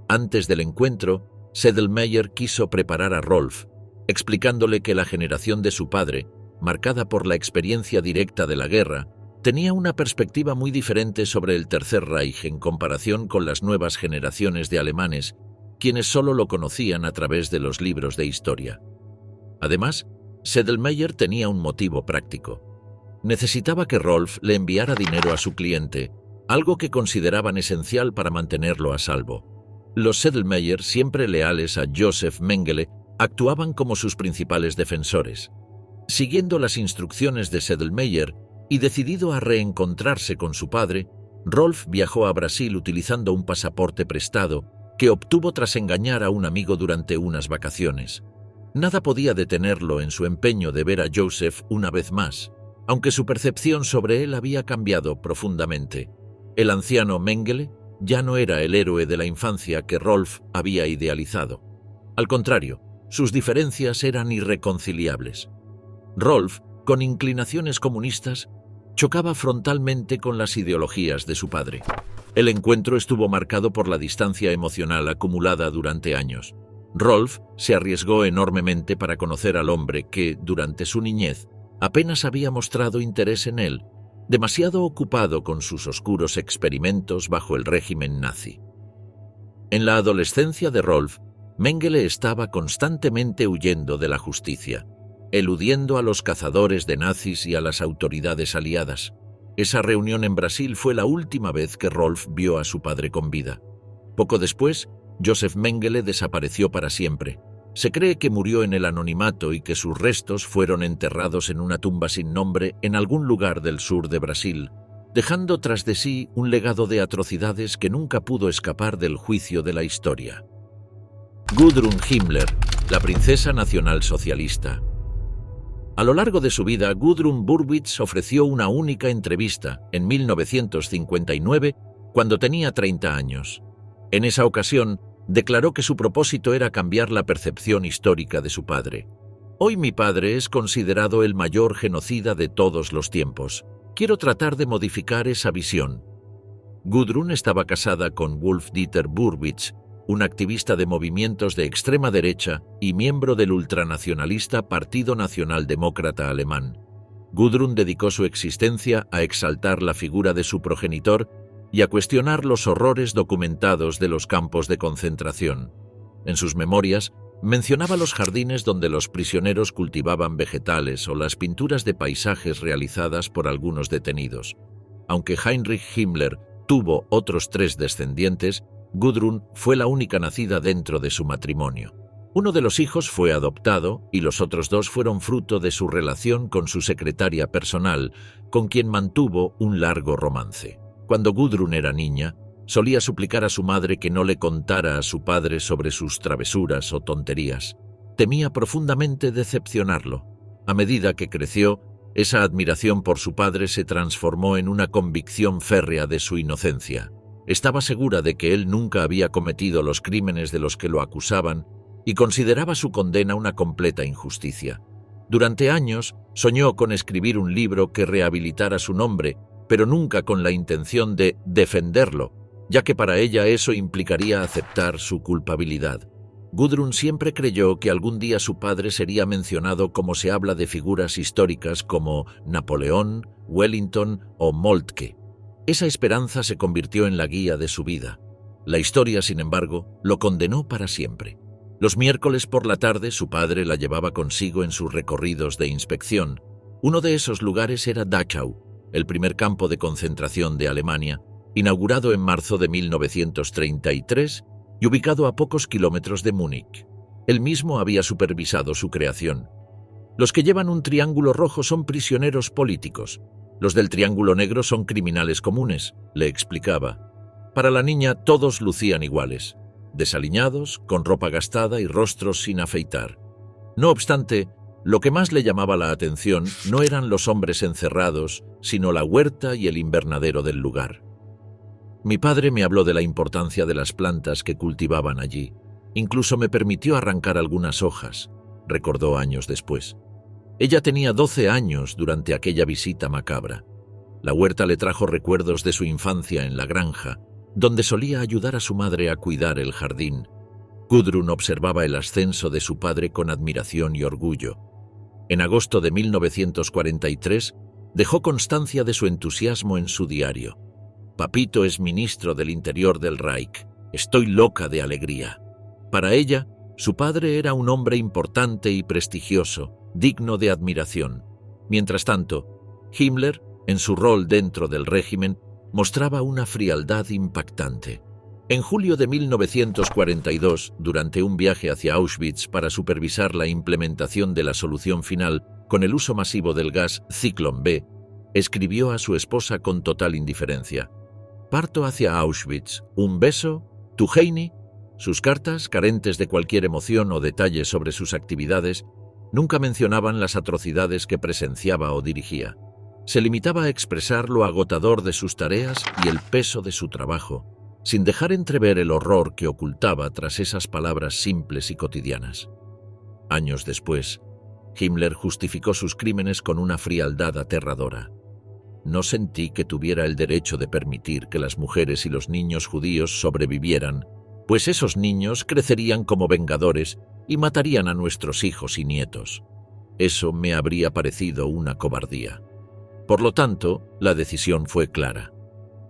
Antes del encuentro, Sedlmayr quiso preparar a Rolf, explicándole que la generación de su padre, marcada por la experiencia directa de la guerra, tenía una perspectiva muy diferente sobre el Tercer Reich en comparación con las nuevas generaciones de alemanes, quienes solo lo conocían a través de los libros de historia. Además, Sedlmayr tenía un motivo práctico. Necesitaba que Rolf le enviara dinero a su cliente, algo que consideraban esencial para mantenerlo a salvo. Los Sedlmayr, siempre leales a Josef Mengele, actuaban como sus principales defensores. Siguiendo las instrucciones de Sedlmayr y decidido a reencontrarse con su padre, Rolf viajó a Brasil utilizando un pasaporte prestado que obtuvo tras engañar a un amigo durante unas vacaciones. Nada podía detenerlo en su empeño de ver a Joseph una vez más, aunque su percepción sobre él había cambiado profundamente. El anciano Mengele ya no era el héroe de la infancia que Rolf había idealizado. Al contrario, sus diferencias eran irreconciliables. Rolf, con inclinaciones comunistas, chocaba frontalmente con las ideologías de su padre. El encuentro estuvo marcado por la distancia emocional acumulada durante años. Rolf se arriesgó enormemente para conocer al hombre que, durante su niñez, apenas había mostrado interés en él, demasiado ocupado con sus oscuros experimentos bajo el régimen nazi. En la adolescencia de Rolf, Mengele estaba constantemente huyendo de la justicia, eludiendo a los cazadores de nazis y a las autoridades aliadas. Esa reunión en Brasil fue la última vez que Rolf vio a su padre con vida. Poco después, Joseph Mengele desapareció para siempre. Se cree que murió en el anonimato y que sus restos fueron enterrados en una tumba sin nombre en algún lugar del sur de Brasil, dejando tras de sí un legado de atrocidades que nunca pudo escapar del juicio de la historia. Gudrun Himmler, la princesa nacionalsocialista. A lo largo de su vida, Gudrun Burwitz ofreció una única entrevista en 1959, cuando tenía 30 años. En esa ocasión, declaró que su propósito era cambiar la percepción histórica de su padre. Hoy mi padre es considerado el mayor genocida de todos los tiempos. Quiero tratar de modificar esa visión. Gudrun estaba casada con Wolf-Dieter Burwitz, un activista de movimientos de extrema derecha y miembro del ultranacionalista Partido Nacional Demócrata Alemán. Gudrun dedicó su existencia a exaltar la figura de su progenitor y a cuestionar los horrores documentados de los campos de concentración. En sus memorias, mencionaba los jardines donde los prisioneros cultivaban vegetales o las pinturas de paisajes realizadas por algunos detenidos. Aunque Heinrich Himmler tuvo otros 3 descendientes, Gudrun fue la única nacida dentro de su matrimonio. Uno de los hijos fue adoptado y los otros 2 fueron fruto de su relación con su secretaria personal, con quien mantuvo un largo romance. Cuando Gudrun era niña, solía suplicar a su madre que no le contara a su padre sobre sus travesuras o tonterías. Temía profundamente decepcionarlo. A medida que creció, esa admiración por su padre se transformó en una convicción férrea de su inocencia. Estaba segura de que él nunca había cometido los crímenes de los que lo acusaban y consideraba su condena una completa injusticia. Durante años, soñó con escribir un libro que rehabilitara su nombre, pero nunca con la intención de defenderlo, ya que para ella eso implicaría aceptar su culpabilidad. Gudrun siempre creyó que algún día su padre sería mencionado como se habla de figuras históricas como Napoleón, Wellington o Moltke. Esa esperanza se convirtió en la guía de su vida. La historia, sin embargo, lo condenó para siempre. Los miércoles por la tarde su padre la llevaba consigo en sus recorridos de inspección. Uno de esos lugares era Dachau, el primer campo de concentración de Alemania, inaugurado en marzo de 1933 y ubicado a pocos kilómetros de Múnich. Él mismo había supervisado su creación. Los que llevan un triángulo rojo son prisioneros políticos. Los del triángulo negro son criminales comunes, le explicaba. Para la niña todos lucían iguales, desaliñados, con ropa gastada y rostros sin afeitar. No obstante, lo que más le llamaba la atención no eran los hombres encerrados, sino la huerta y el invernadero del lugar. Mi padre me habló de la importancia de las plantas que cultivaban allí. Incluso me permitió arrancar algunas hojas, recordó años después. Ella tenía 12 años durante aquella visita macabra. La huerta le trajo recuerdos de su infancia en la granja, donde solía ayudar a su madre a cuidar el jardín. Gudrun observaba el ascenso de su padre con admiración y orgullo. En agosto de 1943, dejó constancia de su entusiasmo en su diario. «Papito es ministro del Interior del Reich. Estoy loca de alegría». Para ella, su padre era un hombre importante y prestigioso, digno de admiración. Mientras tanto, Himmler, en su rol dentro del régimen, mostraba una frialdad impactante. En julio de 1942, durante un viaje hacia Auschwitz para supervisar la implementación de la solución final con el uso masivo del gas Zyklon B, escribió a su esposa con total indiferencia: «Parto hacia Auschwitz. Un beso, tu Heini». Sus cartas, carentes de cualquier emoción o detalle sobre sus actividades, nunca mencionaban las atrocidades que presenciaba o dirigía. Se limitaba a expresar lo agotador de sus tareas y el peso de su trabajo, sin dejar entrever el horror que ocultaba tras esas palabras simples y cotidianas. Años después, Himmler justificó sus crímenes con una frialdad aterradora. «No sentí que tuviera el derecho de permitir que las mujeres y los niños judíos sobrevivieran, pues esos niños crecerían como vengadores y matarían a nuestros hijos y nietos. Eso me habría parecido una cobardía. Por lo tanto, la decisión fue clara».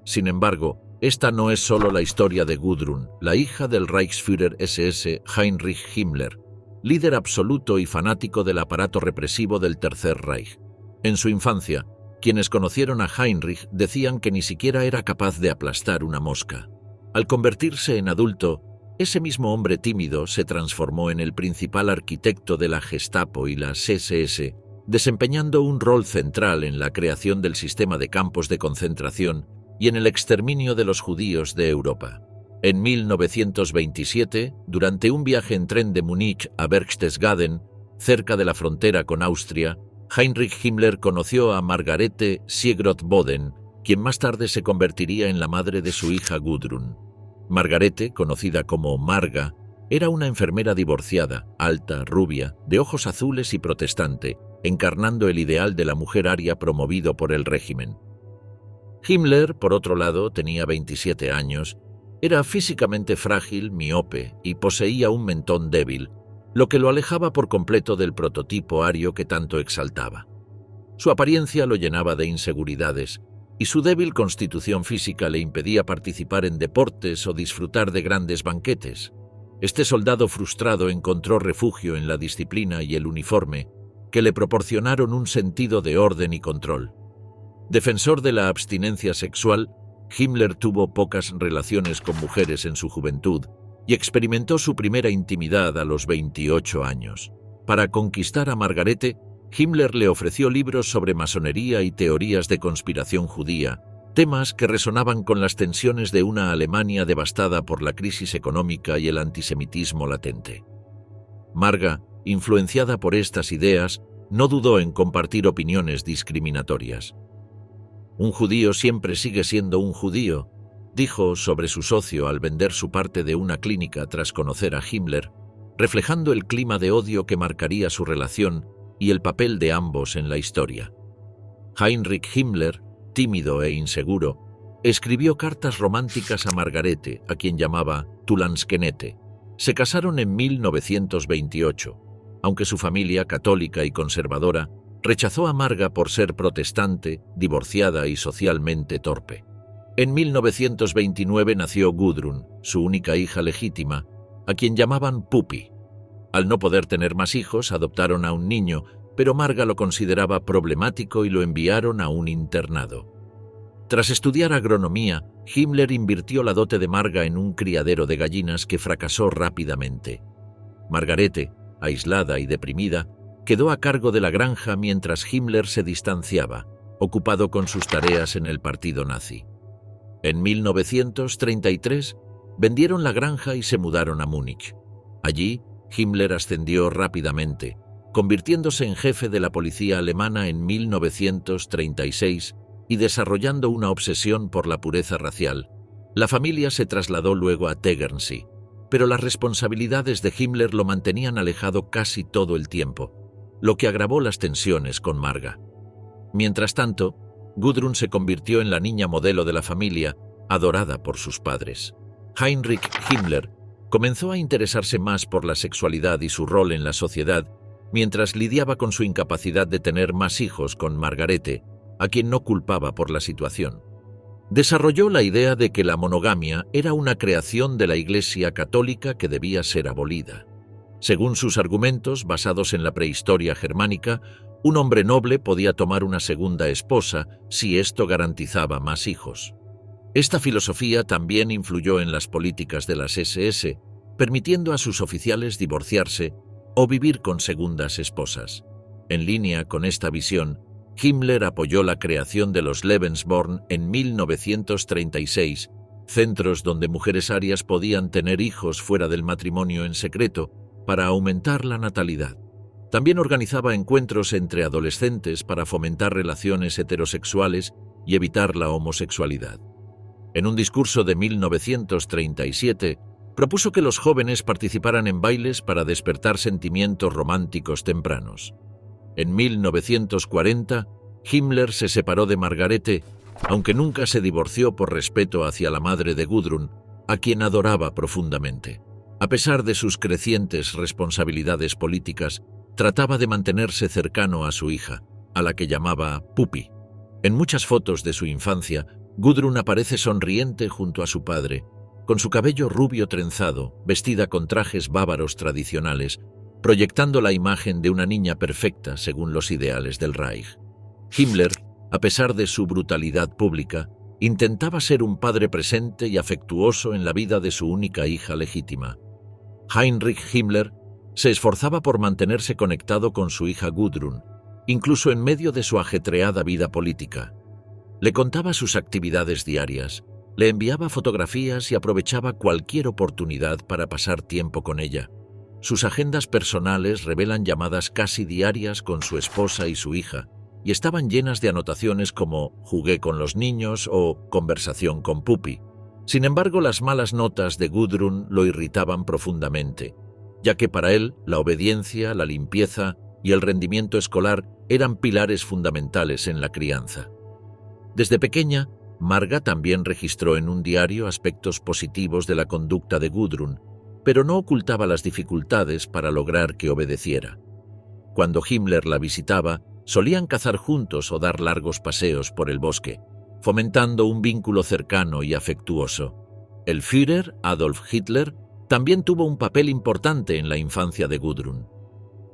Sin embargo, esta no es solo la historia de Gudrun, la hija del Reichsführer SS Heinrich Himmler, líder absoluto y fanático del aparato represivo del Tercer Reich. En su infancia, quienes conocieron a Heinrich decían que ni siquiera era capaz de aplastar una mosca. Al convertirse en adulto, ese mismo hombre tímido se transformó en el principal arquitecto de la Gestapo y las SS, desempeñando un rol central en la creación del sistema de campos de concentración y en el exterminio de los judíos de Europa. En 1927, durante un viaje en tren de Múnich a Berchtesgaden, cerca de la frontera con Austria, Heinrich Himmler conoció a Margarete Siegroth-Boden, quien más tarde se convertiría en la madre de su hija Gudrun. Margarete, conocida como Marga, era una enfermera divorciada, alta, rubia, de ojos azules y protestante, encarnando el ideal de la mujer aria promovido por el régimen. Himmler, por otro lado, tenía 27 años, era físicamente frágil, miope y poseía un mentón débil, lo que lo alejaba por completo del prototipo ario que tanto exaltaba. Su apariencia lo llenaba de inseguridades, y su débil constitución física le impedía participar en deportes o disfrutar de grandes banquetes. Este soldado frustrado encontró refugio en la disciplina y el uniforme, que le proporcionaron un sentido de orden y control. Defensor de la abstinencia sexual, Himmler tuvo pocas relaciones con mujeres en su juventud y experimentó su primera intimidad a los 28 años. Para conquistar a Margarete, Himmler le ofreció libros sobre masonería y teorías de conspiración judía, temas que resonaban con las tensiones de una Alemania devastada por la crisis económica y el antisemitismo latente. Marga, influenciada por estas ideas, no dudó en compartir opiniones discriminatorias. «Un judío siempre sigue siendo un judío», dijo sobre su socio al vender su parte de una clínica tras conocer a Himmler, reflejando el clima de odio que marcaría su relación y el papel de ambos en la historia. Heinrich Himmler, tímido e inseguro, escribió cartas románticas a Margarete, a quien llamaba «Tu Landskenette». Se casaron en 1928, aunque su familia, católica y conservadora, rechazó a Marga por ser protestante, divorciada y socialmente torpe. En 1929 nació Gudrun, su única hija legítima, a quien llamaban Pupi. Al no poder tener más hijos, adoptaron a un niño, pero Marga lo consideraba problemático y lo enviaron a un internado. Tras estudiar agronomía, Himmler invirtió la dote de Marga en un criadero de gallinas que fracasó rápidamente. Margarete, aislada y deprimida, quedó a cargo de la granja mientras Himmler se distanciaba, ocupado con sus tareas en el partido nazi. En 1933, vendieron la granja y se mudaron a Múnich. Allí, Himmler ascendió rápidamente, convirtiéndose en jefe de la policía alemana en 1936 y desarrollando una obsesión por la pureza racial. La familia se trasladó luego a Tegernsee, pero las responsabilidades de Himmler lo mantenían alejado casi todo el tiempo, lo que agravó las tensiones con Marga. Mientras tanto, Gudrun se convirtió en la niña modelo de la familia, adorada por sus padres. Heinrich Himmler comenzó a interesarse más por la sexualidad y su rol en la sociedad, mientras lidiaba con su incapacidad de tener más hijos con Margarete, a quien no culpaba por la situación. Desarrolló la idea de que la monogamia era una creación de la Iglesia católica que debía ser abolida. Según sus argumentos, basados en la prehistoria germánica, un hombre noble podía tomar una segunda esposa si esto garantizaba más hijos. Esta filosofía también influyó en las políticas de las SS, permitiendo a sus oficiales divorciarse o vivir con segundas esposas. En línea con esta visión, Himmler apoyó la creación de los Lebensborn en 1936, centros donde mujeres arias podían tener hijos fuera del matrimonio en secreto para aumentar la natalidad. También organizaba encuentros entre adolescentes para fomentar relaciones heterosexuales y evitar la homosexualidad. En un discurso de 1937, propuso que los jóvenes participaran en bailes para despertar sentimientos románticos tempranos. En 1940, Himmler se separó de Margarete, aunque nunca se divorció por respeto hacia la madre de Gudrun, a quien adoraba profundamente. A pesar de sus crecientes responsabilidades políticas, trataba de mantenerse cercano a su hija, a la que llamaba Pupi. En muchas fotos de su infancia, Gudrun aparece sonriente junto a su padre, con su cabello rubio trenzado, vestida con trajes bávaros tradicionales, proyectando la imagen de una niña perfecta según los ideales del Reich. Himmler, a pesar de su brutalidad pública, intentaba ser un padre presente y afectuoso en la vida de su única hija legítima. Heinrich Himmler se esforzaba por mantenerse conectado con su hija Gudrun, incluso en medio de su ajetreada vida política. Le contaba sus actividades diarias, le enviaba fotografías y aprovechaba cualquier oportunidad para pasar tiempo con ella. Sus agendas personales revelan llamadas casi diarias con su esposa y su hija, y estaban llenas de anotaciones como «jugué con los niños» o «conversación con Pupi». Sin embargo, las malas notas de Gudrun lo irritaban profundamente, ya que para él la obediencia, la limpieza y el rendimiento escolar eran pilares fundamentales en la crianza. Desde pequeña, Marga también registró en un diario aspectos positivos de la conducta de Gudrun, pero no ocultaba las dificultades para lograr que obedeciera. Cuando Himmler la visitaba, solían cazar juntos o dar largos paseos por el bosque, fomentando un vínculo cercano y afectuoso. El Führer, Adolf Hitler, también tuvo un papel importante en la infancia de Gudrun.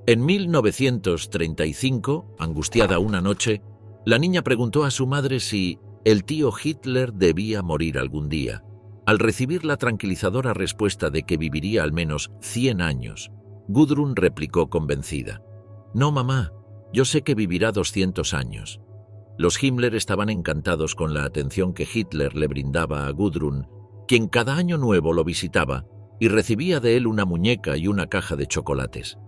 En 1935, angustiada una noche, la niña preguntó a su madre si el tío Hitler debía morir algún día. Al recibir la tranquilizadora respuesta de que viviría al menos 100 años, Gudrun replicó convencida: «No, mamá, yo sé que vivirá 200 años». Los Himmler estaban encantados con la atención que Hitler le brindaba a Gudrun, quien cada año nuevo lo visitaba y recibía de él una muñeca y una caja de chocolates.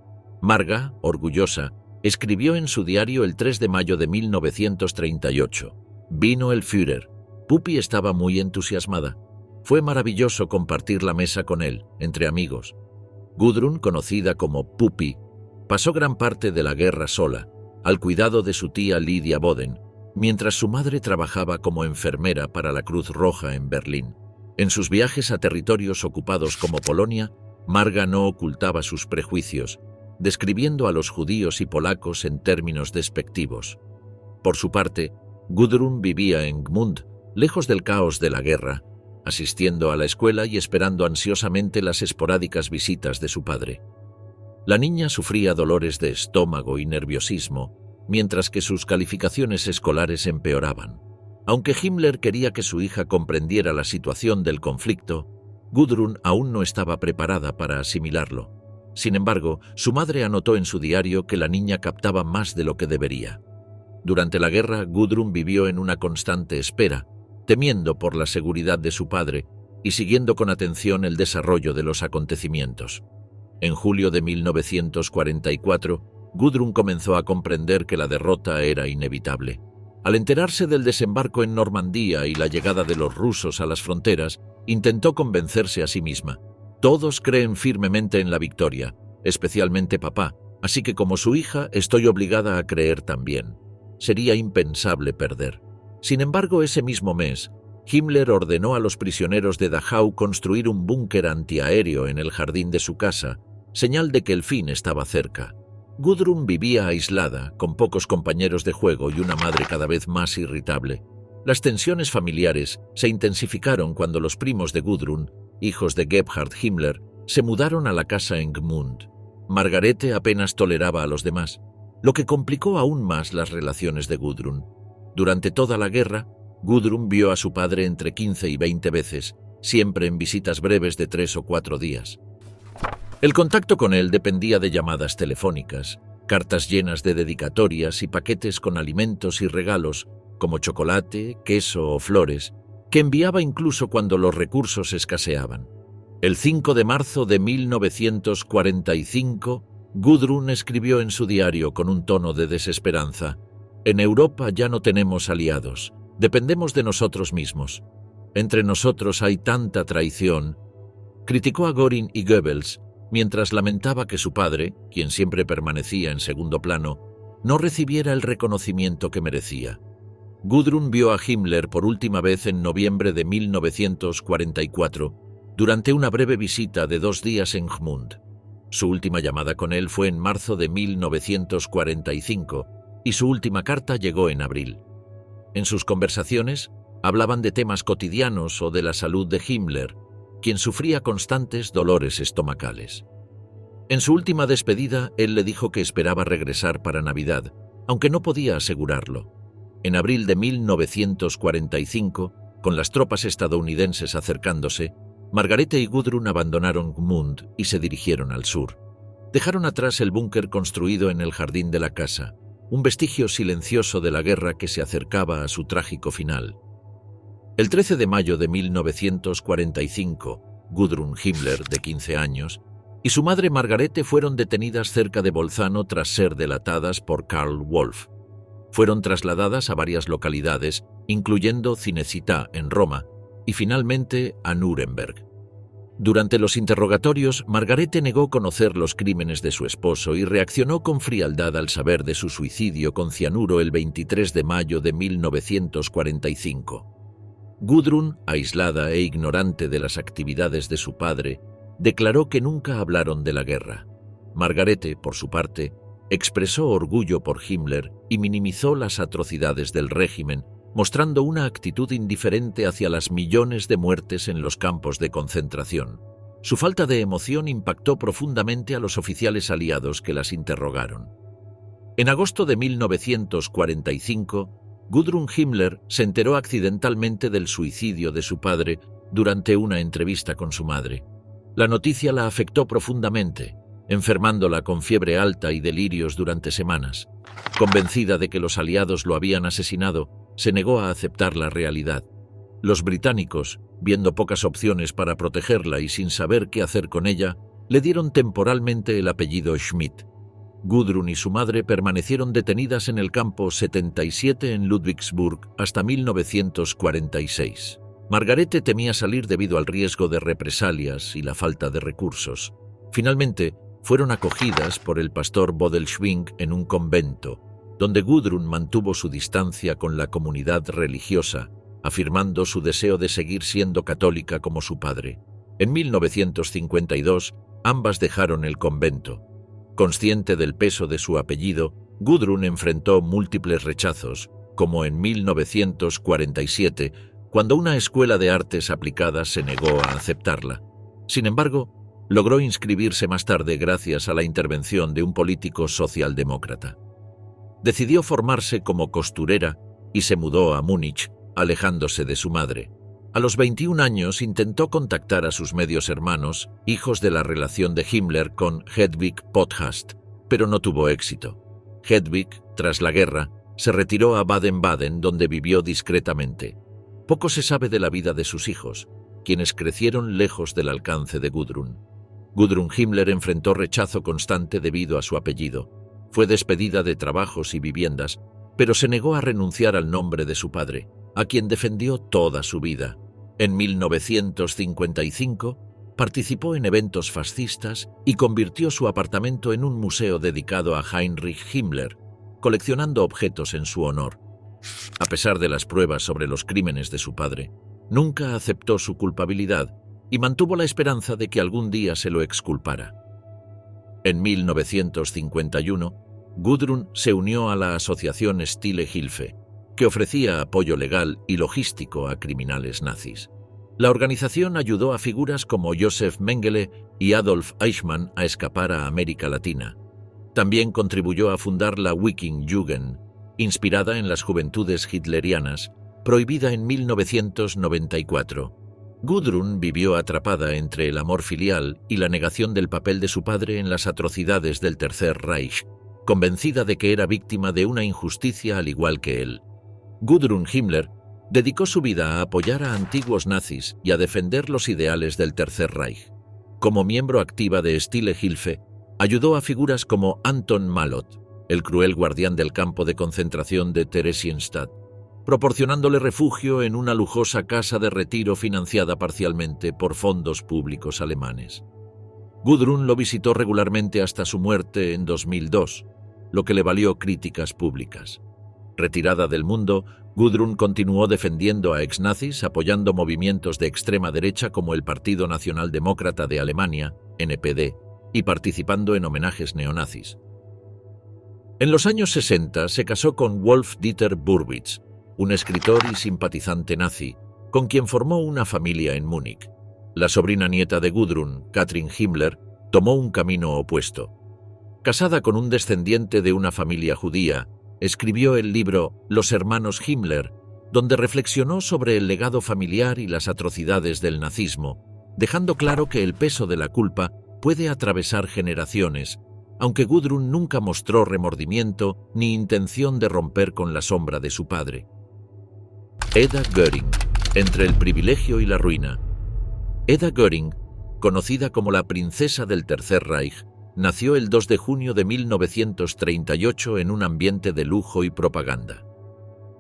Marga, orgullosa, escribió en su diario el 3 de mayo de 1938. Vino el Führer. Pupi estaba muy entusiasmada. Fue maravilloso compartir la mesa con él, entre amigos. Gudrun, conocida como Pupi, pasó gran parte de la guerra sola, al cuidado de su tía Lydia Boden, mientras su madre trabajaba como enfermera para la Cruz Roja en Berlín. En sus viajes a territorios ocupados como Polonia, Marga no ocultaba sus prejuicios, describiendo a los judíos y polacos en términos despectivos. Por su parte, Gudrun vivía en Gmund, lejos del caos de la guerra, asistiendo a la escuela y esperando ansiosamente las esporádicas visitas de su padre. La niña sufría dolores de estómago y nerviosismo, mientras que sus calificaciones escolares empeoraban. Aunque Himmler quería que su hija comprendiera la situación del conflicto, Gudrun aún no estaba preparada para asimilarlo. Sin embargo, su madre anotó en su diario que la niña captaba más de lo que debería. Durante la guerra, Gudrun vivió en una constante espera, temiendo por la seguridad de su padre y siguiendo con atención el desarrollo de los acontecimientos. En julio de 1944, Gudrun comenzó a comprender que la derrota era inevitable. Al enterarse del desembarco en Normandía y la llegada de los rusos a las fronteras, intentó convencerse a sí misma. Todos creen firmemente en la victoria, especialmente papá, así que como su hija estoy obligada a creer también. Sería impensable perder. Sin embargo, ese mismo mes, Himmler ordenó a los prisioneros de Dachau construir un búnker antiaéreo en el jardín de su casa, señal de que el fin estaba cerca. Gudrun vivía aislada, con pocos compañeros de juego y una madre cada vez más irritable. Las tensiones familiares se intensificaron cuando los primos de Gudrun, hijos de Gebhard Himmler, se mudaron a la casa en Gmund. Margarete apenas toleraba a los demás, lo que complicó aún más las relaciones de Gudrun. Durante toda la guerra, Gudrun vio a su padre entre 15 y 20 veces, siempre en visitas breves de 3 o 4 días. El contacto con él dependía de llamadas telefónicas, cartas llenas de dedicatorias y paquetes con alimentos y regalos, como chocolate, queso o flores, que enviaba incluso cuando los recursos escaseaban. El 5 de marzo de 1945, Gudrun escribió en su diario con un tono de desesperanza: «En Europa ya no tenemos aliados, dependemos de nosotros mismos. Entre nosotros hay tanta traición». Criticó a Göring y Goebbels, mientras lamentaba que su padre, quien siempre permanecía en segundo plano, no recibiera el reconocimiento que merecía. Gudrun vio a Himmler por última vez en noviembre de 1944, durante una breve visita de 2 días en Gmund. Su última llamada con él fue en marzo de 1945 y su última carta llegó en abril. En sus conversaciones hablaban de temas cotidianos o de la salud de Himmler, quien sufría constantes dolores estomacales. En su última despedida, él le dijo que esperaba regresar para Navidad, aunque no podía asegurarlo. En abril de 1945, con las tropas estadounidenses acercándose, Margarete y Gudrun abandonaron Gmund y se dirigieron al sur. Dejaron atrás el búnker construido en el jardín de la casa, un vestigio silencioso de la guerra que se acercaba a su trágico final. El 13 de mayo de 1945, Gudrun Himmler, de 15 años, y su madre Margarete fueron detenidas cerca de Bolzano tras ser delatadas por Karl Wolf. Fueron trasladadas a varias localidades, incluyendo Cinecittà en Roma, y finalmente a Nuremberg. Durante los interrogatorios, Margarete negó conocer los crímenes de su esposo y reaccionó con frialdad al saber de su suicidio con cianuro el 23 de mayo de 1945. Gudrun, aislada e ignorante de las actividades de su padre, declaró que nunca hablaron de la guerra. Margarete, por su parte, expresó orgullo por Himmler y minimizó las atrocidades del régimen, mostrando una actitud indiferente hacia las millones de muertes en los campos de concentración. Su falta de emoción impactó profundamente a los oficiales aliados que las interrogaron. En agosto de 1945, Gudrun Himmler se enteró accidentalmente del suicidio de su padre durante una entrevista con su madre. La noticia la afectó profundamente, enfermándola con fiebre alta y delirios durante semanas. Convencida de que los aliados lo habían asesinado, se negó a aceptar la realidad. Los británicos, viendo pocas opciones para protegerla y sin saber qué hacer con ella, le dieron temporalmente el apellido Schmidt. Gudrun y su madre permanecieron detenidas en el campo 77 en Ludwigsburg hasta 1946. Margarete temía salir debido al riesgo de represalias y la falta de recursos. Finalmente, fueron acogidas por el pastor Bodelschwingh en un convento, donde Gudrun mantuvo su distancia con la comunidad religiosa, afirmando su deseo de seguir siendo católica como su padre. En 1952, ambas dejaron el convento. Consciente del peso de su apellido, Gudrun enfrentó múltiples rechazos, como en 1947, cuando una escuela de artes aplicadas se negó a aceptarla. Sin embargo, logró inscribirse más tarde gracias a la intervención de un político socialdemócrata. Decidió formarse como costurera y se mudó a Múnich, alejándose de su madre. A los 21 años intentó contactar a sus medios hermanos, hijos de la relación de Himmler con Hedwig Potthast, pero no tuvo éxito. Hedwig, tras la guerra, se retiró a Baden-Baden, donde vivió discretamente. Poco se sabe de la vida de sus hijos, quienes crecieron lejos del alcance de Gudrun. Gudrun Himmler enfrentó rechazo constante debido a su apellido. Fue despedida de trabajos y viviendas, pero se negó a renunciar al nombre de su padre, a quien defendió toda su vida. En 1955, participó en eventos fascistas y convirtió su apartamento en un museo dedicado a Heinrich Himmler, coleccionando objetos en su honor. A pesar de las pruebas sobre los crímenes de su padre, nunca aceptó su culpabilidad y mantuvo la esperanza de que algún día se lo exculpara. En 1951, Gudrun se unió a la asociación Stille Hilfe, que ofrecía apoyo legal y logístico a criminales nazis. La organización ayudó a figuras como Josef Mengele y Adolf Eichmann a escapar a América Latina. También contribuyó a fundar la Wiking-Jugend, inspirada en las juventudes hitlerianas, prohibida en 1994. Gudrun vivió atrapada entre el amor filial y la negación del papel de su padre en las atrocidades del Tercer Reich, convencida de que era víctima de una injusticia al igual que él. Gudrun Himmler dedicó su vida a apoyar a antiguos nazis y a defender los ideales del Tercer Reich. Como miembro activa de Stille Hilfe, ayudó a figuras como Anton Malot, el cruel guardián del campo de concentración de Theresienstadt, proporcionándole refugio en una lujosa casa de retiro financiada parcialmente por fondos públicos alemanes. Gudrun lo visitó regularmente hasta su muerte en 2002, lo que le valió críticas públicas. Retirada del mundo, Gudrun continuó defendiendo a exnazis, apoyando movimientos de extrema derecha como el Partido Nacional Demócrata de Alemania, NPD, y participando en homenajes neonazis. En los años 60 se casó con Wolf-Dieter Burwitz, un escritor y simpatizante nazi, con quien formó una familia en Múnich. La sobrina nieta de Gudrun, Katrin Himmler, tomó un camino opuesto. Casada con un descendiente de una familia judía, escribió el libro Los hermanos Himmler, donde reflexionó sobre el legado familiar y las atrocidades del nazismo, dejando claro que el peso de la culpa puede atravesar generaciones, aunque Gudrun nunca mostró remordimiento ni intención de romper con la sombra de su padre. Edda Göring, entre el privilegio y la ruina. Edda Göring, conocida como la princesa del Tercer Reich, nació el 2 de junio de 1938 en un ambiente de lujo y propaganda.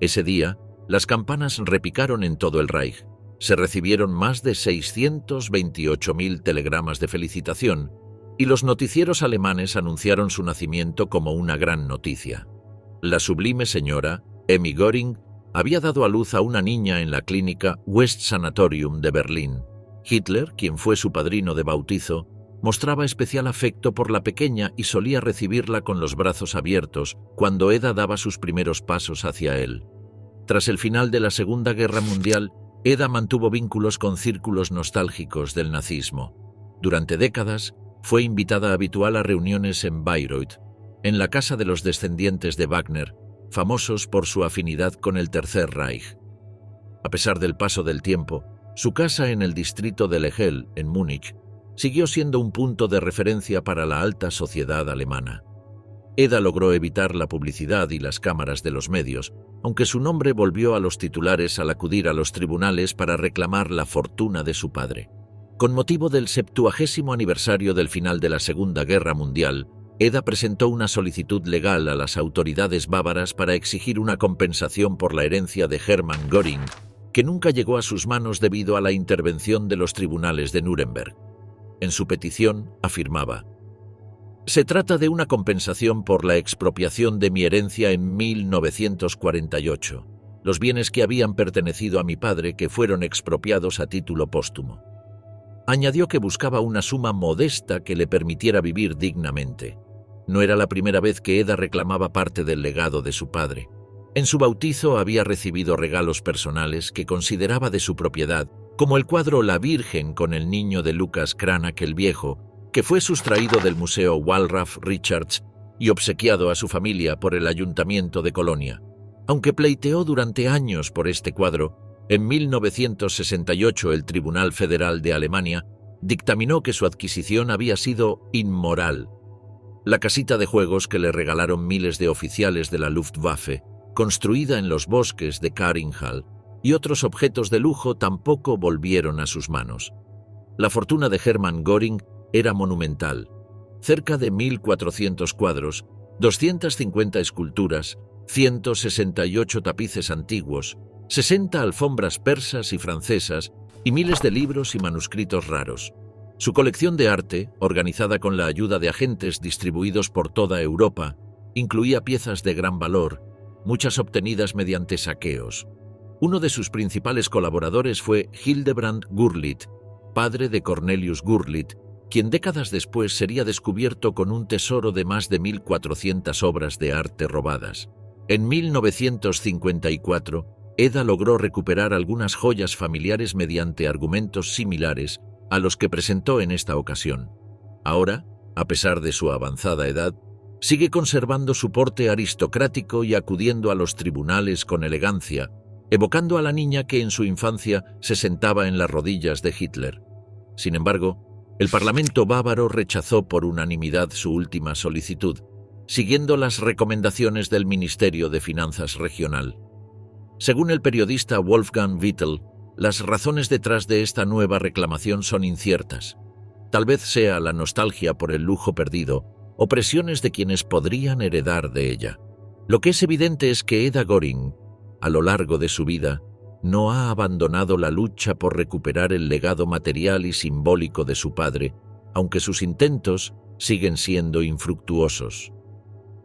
Ese día, las campanas repicaron en todo el Reich. Se recibieron más de 628.000 telegramas de felicitación y los noticieros alemanes anunciaron su nacimiento como una gran noticia. La sublime señora, Emmy Göring, había dado a luz a una niña en la clínica West Sanatorium de Berlín. Hitler, quien fue su padrino de bautizo, mostraba especial afecto por la pequeña y solía recibirla con los brazos abiertos cuando Edda daba sus primeros pasos hacia él. Tras el final de la Segunda Guerra Mundial, Edda mantuvo vínculos con círculos nostálgicos del nazismo. Durante décadas, fue invitada habitual a reuniones en Bayreuth, en la casa de los descendientes de Wagner, famosos por su afinidad con el Tercer Reich. A pesar del paso del tiempo, su casa en el distrito de Lehel, en Múnich, siguió siendo un punto de referencia para la alta sociedad alemana. Edda logró evitar la publicidad y las cámaras de los medios, aunque su nombre volvió a los titulares al acudir a los tribunales para reclamar la fortuna de su padre. Con motivo del 70º aniversario del final de la Segunda Guerra Mundial, Edda presentó una solicitud legal a las autoridades bávaras para exigir una compensación por la herencia de Hermann Göring, que nunca llegó a sus manos debido a la intervención de los tribunales de Nuremberg. En su petición afirmaba: «Se trata de una compensación por la expropiación de mi herencia en 1948, los bienes que habían pertenecido a mi padre que fueron expropiados a título póstumo». Añadió que buscaba una suma modesta que le permitiera vivir dignamente. No era la primera vez que Edda reclamaba parte del legado de su padre. En su bautizo había recibido regalos personales que consideraba de su propiedad, como el cuadro La Virgen con el niño de Lucas Cranach el Viejo, que fue sustraído del Museo Wallraf Richards y obsequiado a su familia por el Ayuntamiento de Colonia. Aunque pleiteó durante años por este cuadro, en 1968 el Tribunal Federal de Alemania dictaminó que su adquisición había sido inmoral. La casita de juegos que le regalaron miles de oficiales de la Luftwaffe, construida en los bosques de Karinhall, y otros objetos de lujo tampoco volvieron a sus manos. La fortuna de Hermann Göring era monumental. Cerca de 1.400 cuadros, 250 esculturas, 168 tapices antiguos, 60 alfombras persas y francesas y miles de libros y manuscritos raros. Su colección de arte, organizada con la ayuda de agentes distribuidos por toda Europa, incluía piezas de gran valor, muchas obtenidas mediante saqueos. Uno de sus principales colaboradores fue Hildebrand Gurlitt, padre de Cornelius Gurlitt, quien décadas después sería descubierto con un tesoro de más de 1.400 obras de arte robadas. En 1954, Edda logró recuperar algunas joyas familiares mediante argumentos similares a los que presentó en esta ocasión. Ahora, a pesar de su avanzada edad, sigue conservando su porte aristocrático y acudiendo a los tribunales con elegancia, evocando a la niña que en su infancia se sentaba en las rodillas de Hitler. Sin embargo, el Parlamento bávaro rechazó por unanimidad su última solicitud, siguiendo las recomendaciones del Ministerio de Finanzas Regional. Según el periodista Wolfgang Vittel, las razones detrás de esta nueva reclamación son inciertas. Tal vez sea la nostalgia por el lujo perdido o presiones de quienes podrían heredar de ella. Lo que es evidente es que Eda Göring, a lo largo de su vida, no ha abandonado la lucha por recuperar el legado material y simbólico de su padre, aunque sus intentos siguen siendo infructuosos.